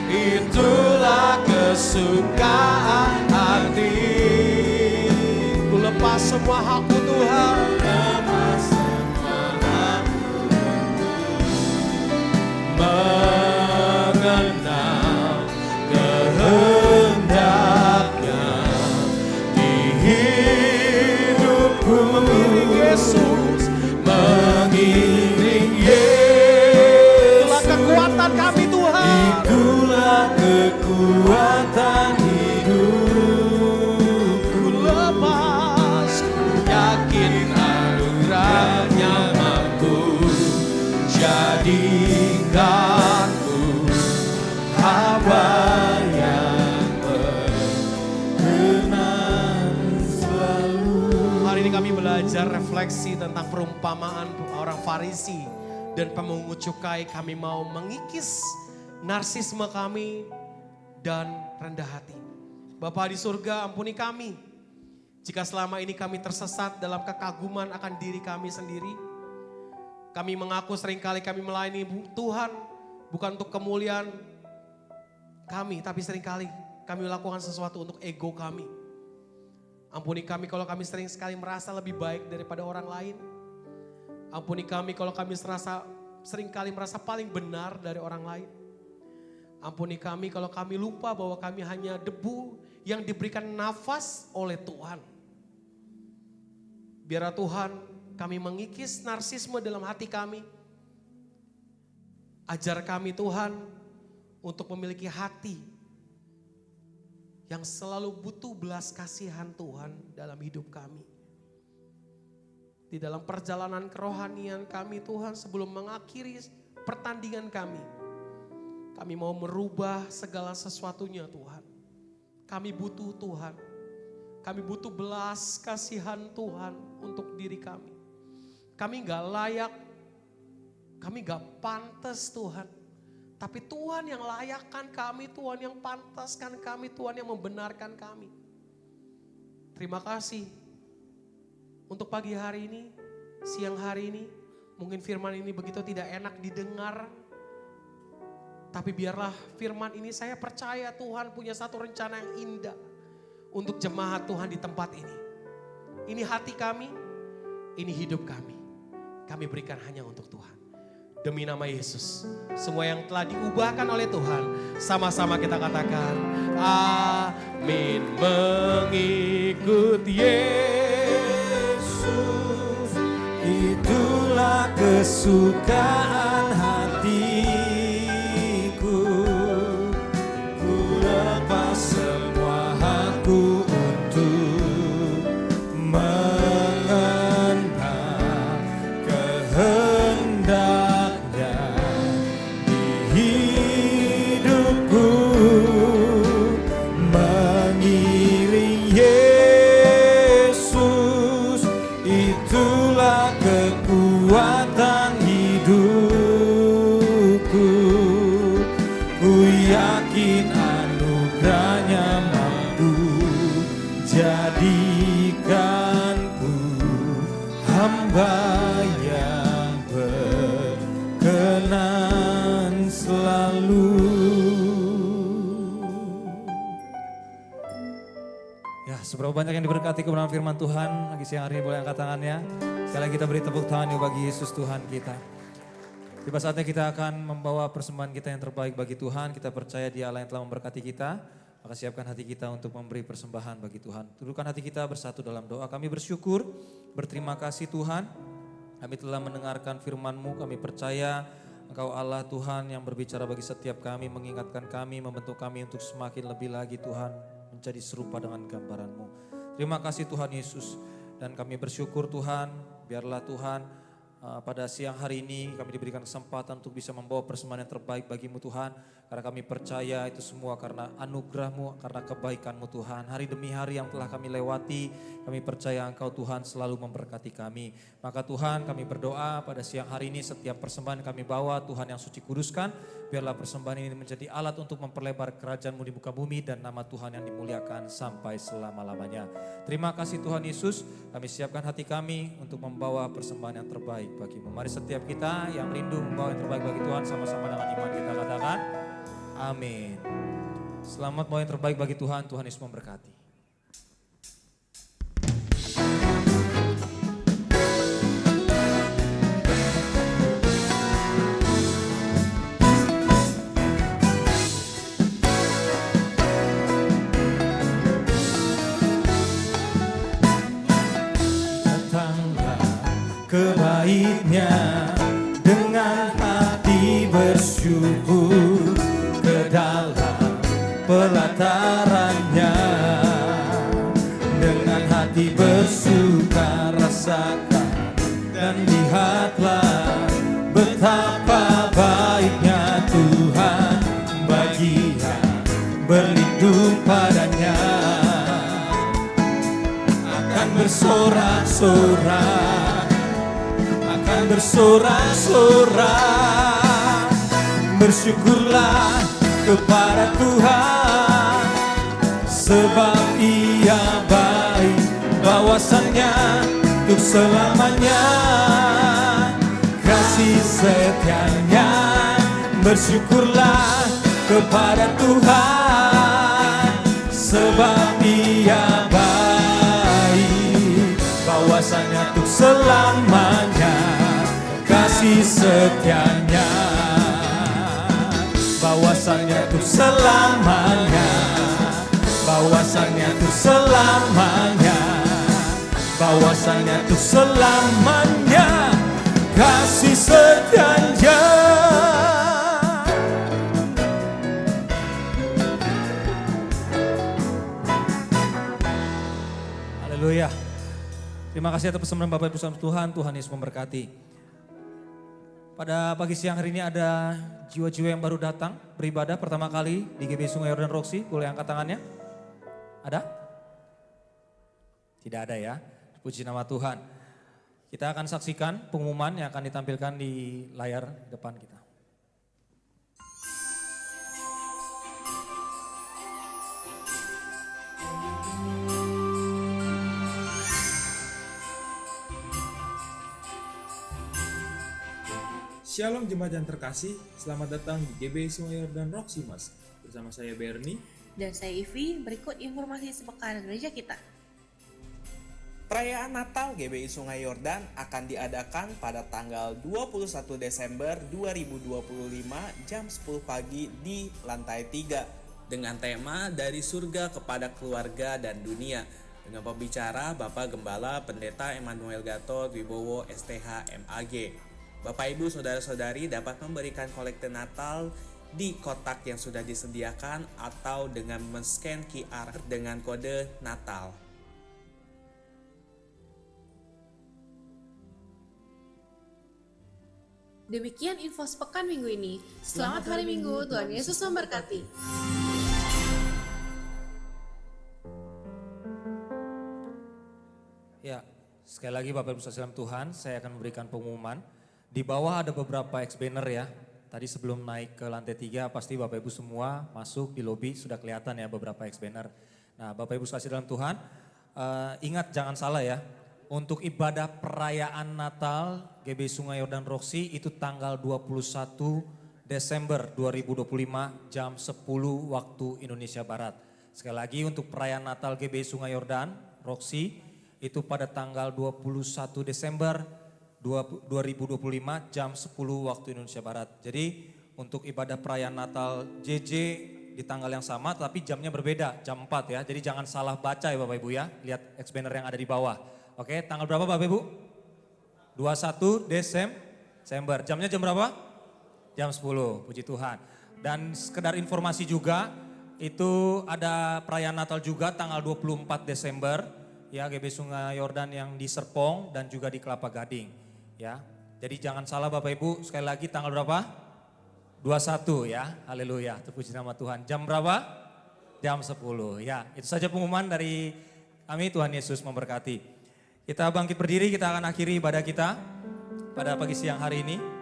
itulah kesukaan hati. Ku lepas semua hakku Tuhan, lepas semua hakku mengenal kehendaknya di hidupku. Mengiring Yesus, mengiring Yesus, itulah kekuatan kami Tuhan, itulah kekuatan hidupku. Lepas, yakin anugerahnya mampu jadikanku hamba yang berkenan selalu. Hari ini kami belajar refleksi tentang perumpamaan orang Farisi dan pemungut cukai. Kami mau mengikis narsisme kami dan rendah hati. Bapa di surga, ampuni kami jika selama ini kami tersesat dalam kekaguman akan diri kami sendiri. Kami mengaku seringkali kami melayani Tuhan bukan untuk kemuliaan kami, tapi seringkali kami melakukan sesuatu untuk ego kami. Ampuni kami kalau kami sering sekali merasa lebih baik daripada orang lain. Ampuni kami kalau kami seringkali merasa paling benar dari orang lain. Ampuni kami kalau kami lupa bahwa kami hanya debu yang diberikan nafas oleh Tuhan. Biarlah Tuhan kami mengikis narsisme dalam hati kami. Ajar kami Tuhan untuk memiliki hati yang selalu butuh belas kasihan Tuhan dalam hidup kami. Di dalam perjalanan kerohanian kami Tuhan, sebelum mengakhiri pertandingan kami mau merubah segala sesuatunya Tuhan. Kami butuh Tuhan. Kami butuh belas kasihan Tuhan untuk diri kami. Kami gak layak, kami gak pantas Tuhan. Tapi Tuhan yang layakkan kami, Tuhan yang pantaskan kami, Tuhan yang membenarkan kami. Terima kasih untuk pagi hari ini, siang hari ini. Mungkin firman ini begitu tidak enak didengar. Tapi biarlah firman ini saya percaya Tuhan punya satu rencana yang indah untuk jemaat Tuhan di tempat ini. Ini hati kami, ini hidup kami. Kami berikan hanya untuk Tuhan. Demi nama Yesus, semua yang telah diubahkan oleh Tuhan, sama-sama kita katakan, amin. Mengikut Yesus, itulah kesukaan hatiku. Ku lepas semua hakku untuk mengenal kehendak hidupku. Mengiring Yesus, itulah kekuatan hidup. Seberapa banyak yang diberkati kebenaran firman Tuhan, lagi siang hari ini boleh angkat tangannya. Sekali lagi kita beri tepuk tangan yuk bagi Yesus Tuhan kita. Tiba saatnya kita akan membawa persembahan kita yang terbaik bagi Tuhan. Kita percaya Dia Allah yang telah memberkati kita. Maka siapkan hati kita untuk memberi persembahan bagi Tuhan. Tundukkan hati kita bersatu dalam doa. Kami bersyukur, berterima kasih Tuhan. Kami telah mendengarkan firman-Mu, kami percaya Engkau Allah Tuhan yang berbicara bagi setiap kami, mengingatkan kami, membentuk kami untuk semakin lebih lagi Tuhan menjadi serupa dengan gambaran-Mu. Terima kasih Tuhan Yesus, dan kami bersyukur Tuhan, biarlah Tuhan pada siang hari ini kami diberikan kesempatan untuk bisa membawa persembahan yang terbaik bagi-Mu Tuhan. Karena kami percaya itu semua karena anugerah-Mu, karena kebaikan-Mu Tuhan. Hari demi hari yang telah kami lewati, kami percaya Engkau Tuhan selalu memberkati kami. Maka Tuhan kami berdoa pada siang hari ini setiap persembahan kami bawa Tuhan yang suci kuduskan. Biarlah persembahan ini menjadi alat untuk memperlebar kerajaan-Mu di muka bumi dan nama Tuhan yang dimuliakan sampai selama-lamanya. Terima kasih Tuhan Yesus, kami siapkan hati kami untuk membawa persembahan yang terbaik bagi-Mu. Mari setiap kita yang rindu membawa yang terbaik bagi Tuhan sama-sama dengan iman kita katakan. Amin. Selamat bawa yang terbaik bagi Tuhan. Tuhan Yesus memberkati. Datanglah ke baitnya dengan hati bersyukur, ke dalam pelatarannya dengan hati bersuka rasakan dan lihatlah betapa baiknya Tuhan bagi yang berlindung padanya. Akan bersorak-sorak, akan bersorak-sorak, bersyukurlah kepada Tuhan, sebab Ia baik, bahwasannya untuk selamanya kasih setianya. Bersyukurlah kepada Tuhan, sebab Ia baik, bahwasannya untuk selamanya kasih setianya. Bahwasannya untuk selamanya, bahwasannya untuk selamanya, bahwasannya untuk selamanya kasih setianya. Haleluya. Terima kasih atas persembahan Bapak Ibu Saudara Tuhan. Tuhan Yesus memberkati. Pada pagi siang hari ini ada jiwa-jiwa yang baru datang beribadah pertama kali di GBI Sungai Yordan Roxy. Boleh angkat tangannya? Ada? Tidak ada ya. Puji nama Tuhan. Kita akan saksikan pengumuman yang akan ditampilkan di layar depan kita. Shalom jemaat yang terkasih, selamat datang di GBI Sungai Yordan Roxy Mas. Bersama saya Bernie dan saya Ivi. Berikut informasi sepekan gereja kita. Perayaan Natal GBI Sungai Yordan akan diadakan pada tanggal 21 Desember 2025 jam 10 pagi di lantai 3 dengan tema Dari Surga kepada Keluarga dan Dunia dengan pembicara Bapak Gembala Pendeta Emmanuel Gatot Wibowo STH MAG. Bapak Ibu Saudara-saudari dapat memberikan kolekte Natal di kotak yang sudah disediakan atau dengan men-scan QR dengan kode Natal. Demikian info sepekan minggu ini. Selamat hari Minggu, Tuhan Yesus memberkati. Ya, sekali lagi Bapak Ibu Saudara Tuhan, saya akan memberikan pengumuman. Di bawah ada beberapa X-banner ya. Tadi sebelum naik ke lantai 3 pasti Bapak Ibu semua masuk di lobi sudah kelihatan ya beberapa X-banner. Nah Bapak Ibu kasih dalam Tuhan, ingat jangan salah ya. Untuk ibadah perayaan Natal GBI Sungai Yordan Roxy itu tanggal 21 Desember 2025 jam 10 waktu Indonesia Barat. Sekali lagi untuk perayaan Natal GBI Sungai Yordan, Roxy, itu pada tanggal 21 Desember 2025 jam 10 waktu Indonesia Barat. Jadi untuk ibadah perayaan Natal JJ di tanggal yang sama tapi jamnya berbeda, jam 4 ya. Jadi jangan salah baca ya Bapak Ibu ya, lihat X-banner yang ada di bawah. Oke, tanggal berapa Bapak Ibu? 21 Desember, jamnya jam berapa? Jam 10, puji Tuhan. Dan sekedar informasi juga, itu ada perayaan Natal juga tanggal 24 Desember ya GBI Sungai Yordan yang di Serpong dan juga di Kelapa Gading ya. Jadi jangan salah Bapak Ibu, sekali lagi tanggal berapa? 21 ya, haleluya, terpuji nama Tuhan. Jam berapa? Jam 10 ya. Itu saja pengumuman dari kami, Tuhan Yesus memberkati. Kita bangkit berdiri, kita akan akhiri ibadah kita pada pagi siang hari ini.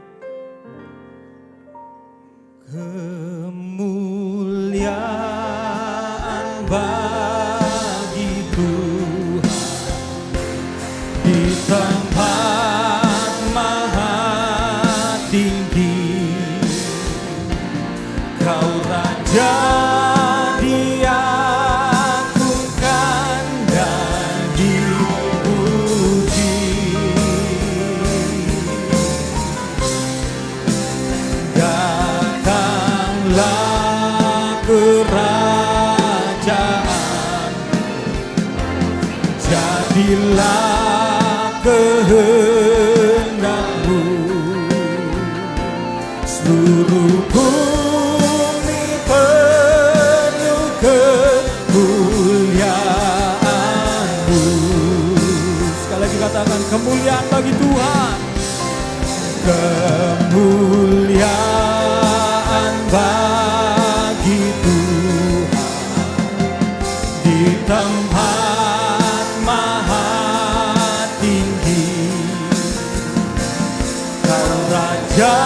Kemuliaan bagi Tuhan di tempat maha tinggi. Kau Raja diagungkan dan dipuji. Datanglah kerajaan, jadilah kehendak-Mu. Seluruh bumi penuh kemuliaan-Mu. Sekali lagi katakan kemuliaan bagi Tuhan. Kemuliaan bagi Tuhan di tempat maha tinggi. Kau Raja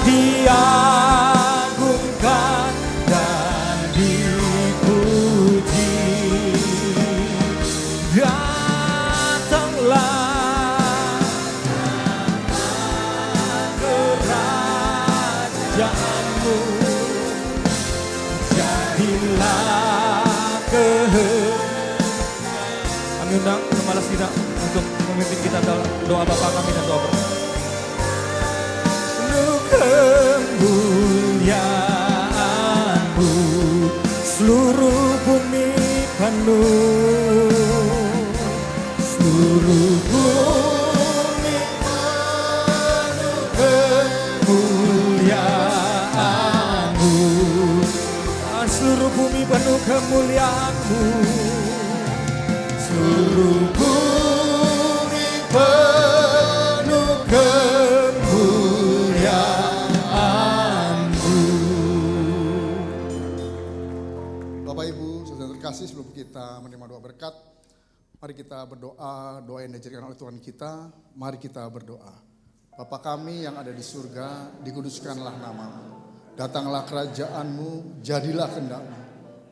diagungkan dan dipuji. Datanglah kerajaanmu, jadilah kami undang Gembala Sida untuk memimpin kita dalam doa Bapa kami dan doa berdoa. Kemuliaan-Mu seluruh bumi penuh, seluruh bumi penuh kemuliaan-Mu, seluruh bumi penuh kemuliaan-Mu, seluruh bumi penuh kemuliaan-Mu. Bapak Ibu, saudara terkasih, sebelum kita menerima doa berkat, mari kita berdoa, doa yang diajarkan oleh Tuhan kita, mari kita berdoa. Bapa kami yang ada di surga, dikuduskanlah nama-Mu. Datanglah kerajaan-Mu, jadilah kehendak-Mu,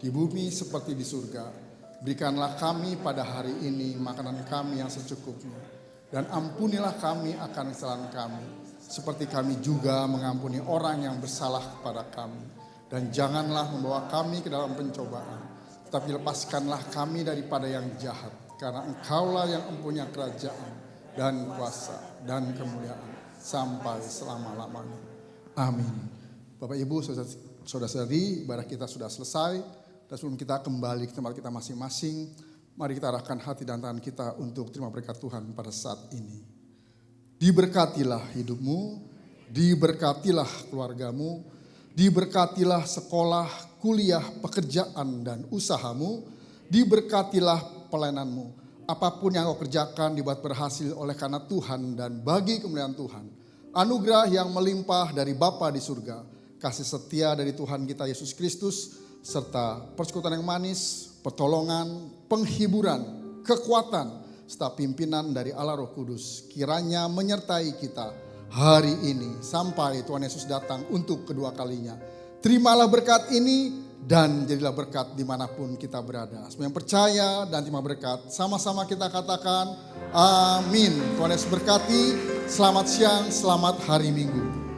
di bumi seperti di surga. Berikanlah kami pada hari ini makanan kami yang secukupnya. Dan ampunilah kami akan kesalahan kami, seperti kami juga mengampuni orang yang bersalah kepada kami. Dan janganlah membawa kami ke dalam pencobaan, tetapi lepaskanlah kami daripada yang jahat. Karena Engkaulah yang mempunyai kerajaan dan kuasa dan kemuliaan sampai selama-lamanya. Amin. Bapak Ibu, saudara-saudari, ibadah kita sudah selesai. Dan sebelum kita kembali ke tempat kita masing-masing, mari kita arahkan hati dan tangan kita untuk terima berkat Tuhan pada saat ini. Diberkatilah hidupmu, diberkatilah keluargamu, diberkatilah sekolah, kuliah, pekerjaan, dan usahamu, diberkatilah pelayananmu. Apapun yang kau kerjakan dibuat berhasil oleh karena Tuhan dan bagi kemuliaan Tuhan. Anugerah yang melimpah dari Bapa di surga, kasih setia dari Tuhan kita Yesus Kristus, serta persekutuan yang manis, pertolongan, penghiburan, kekuatan, serta pimpinan dari Allah Roh Kudus kiranya menyertai kita hari ini sampai Tuhan Yesus datang untuk kedua kalinya. Terimalah berkat ini dan jadilah berkat dimanapun kita berada. Semua yang percaya dan terima berkat, sama-sama kita katakan amin. Tuhan Yesus berkati, selamat siang, selamat hari Minggu.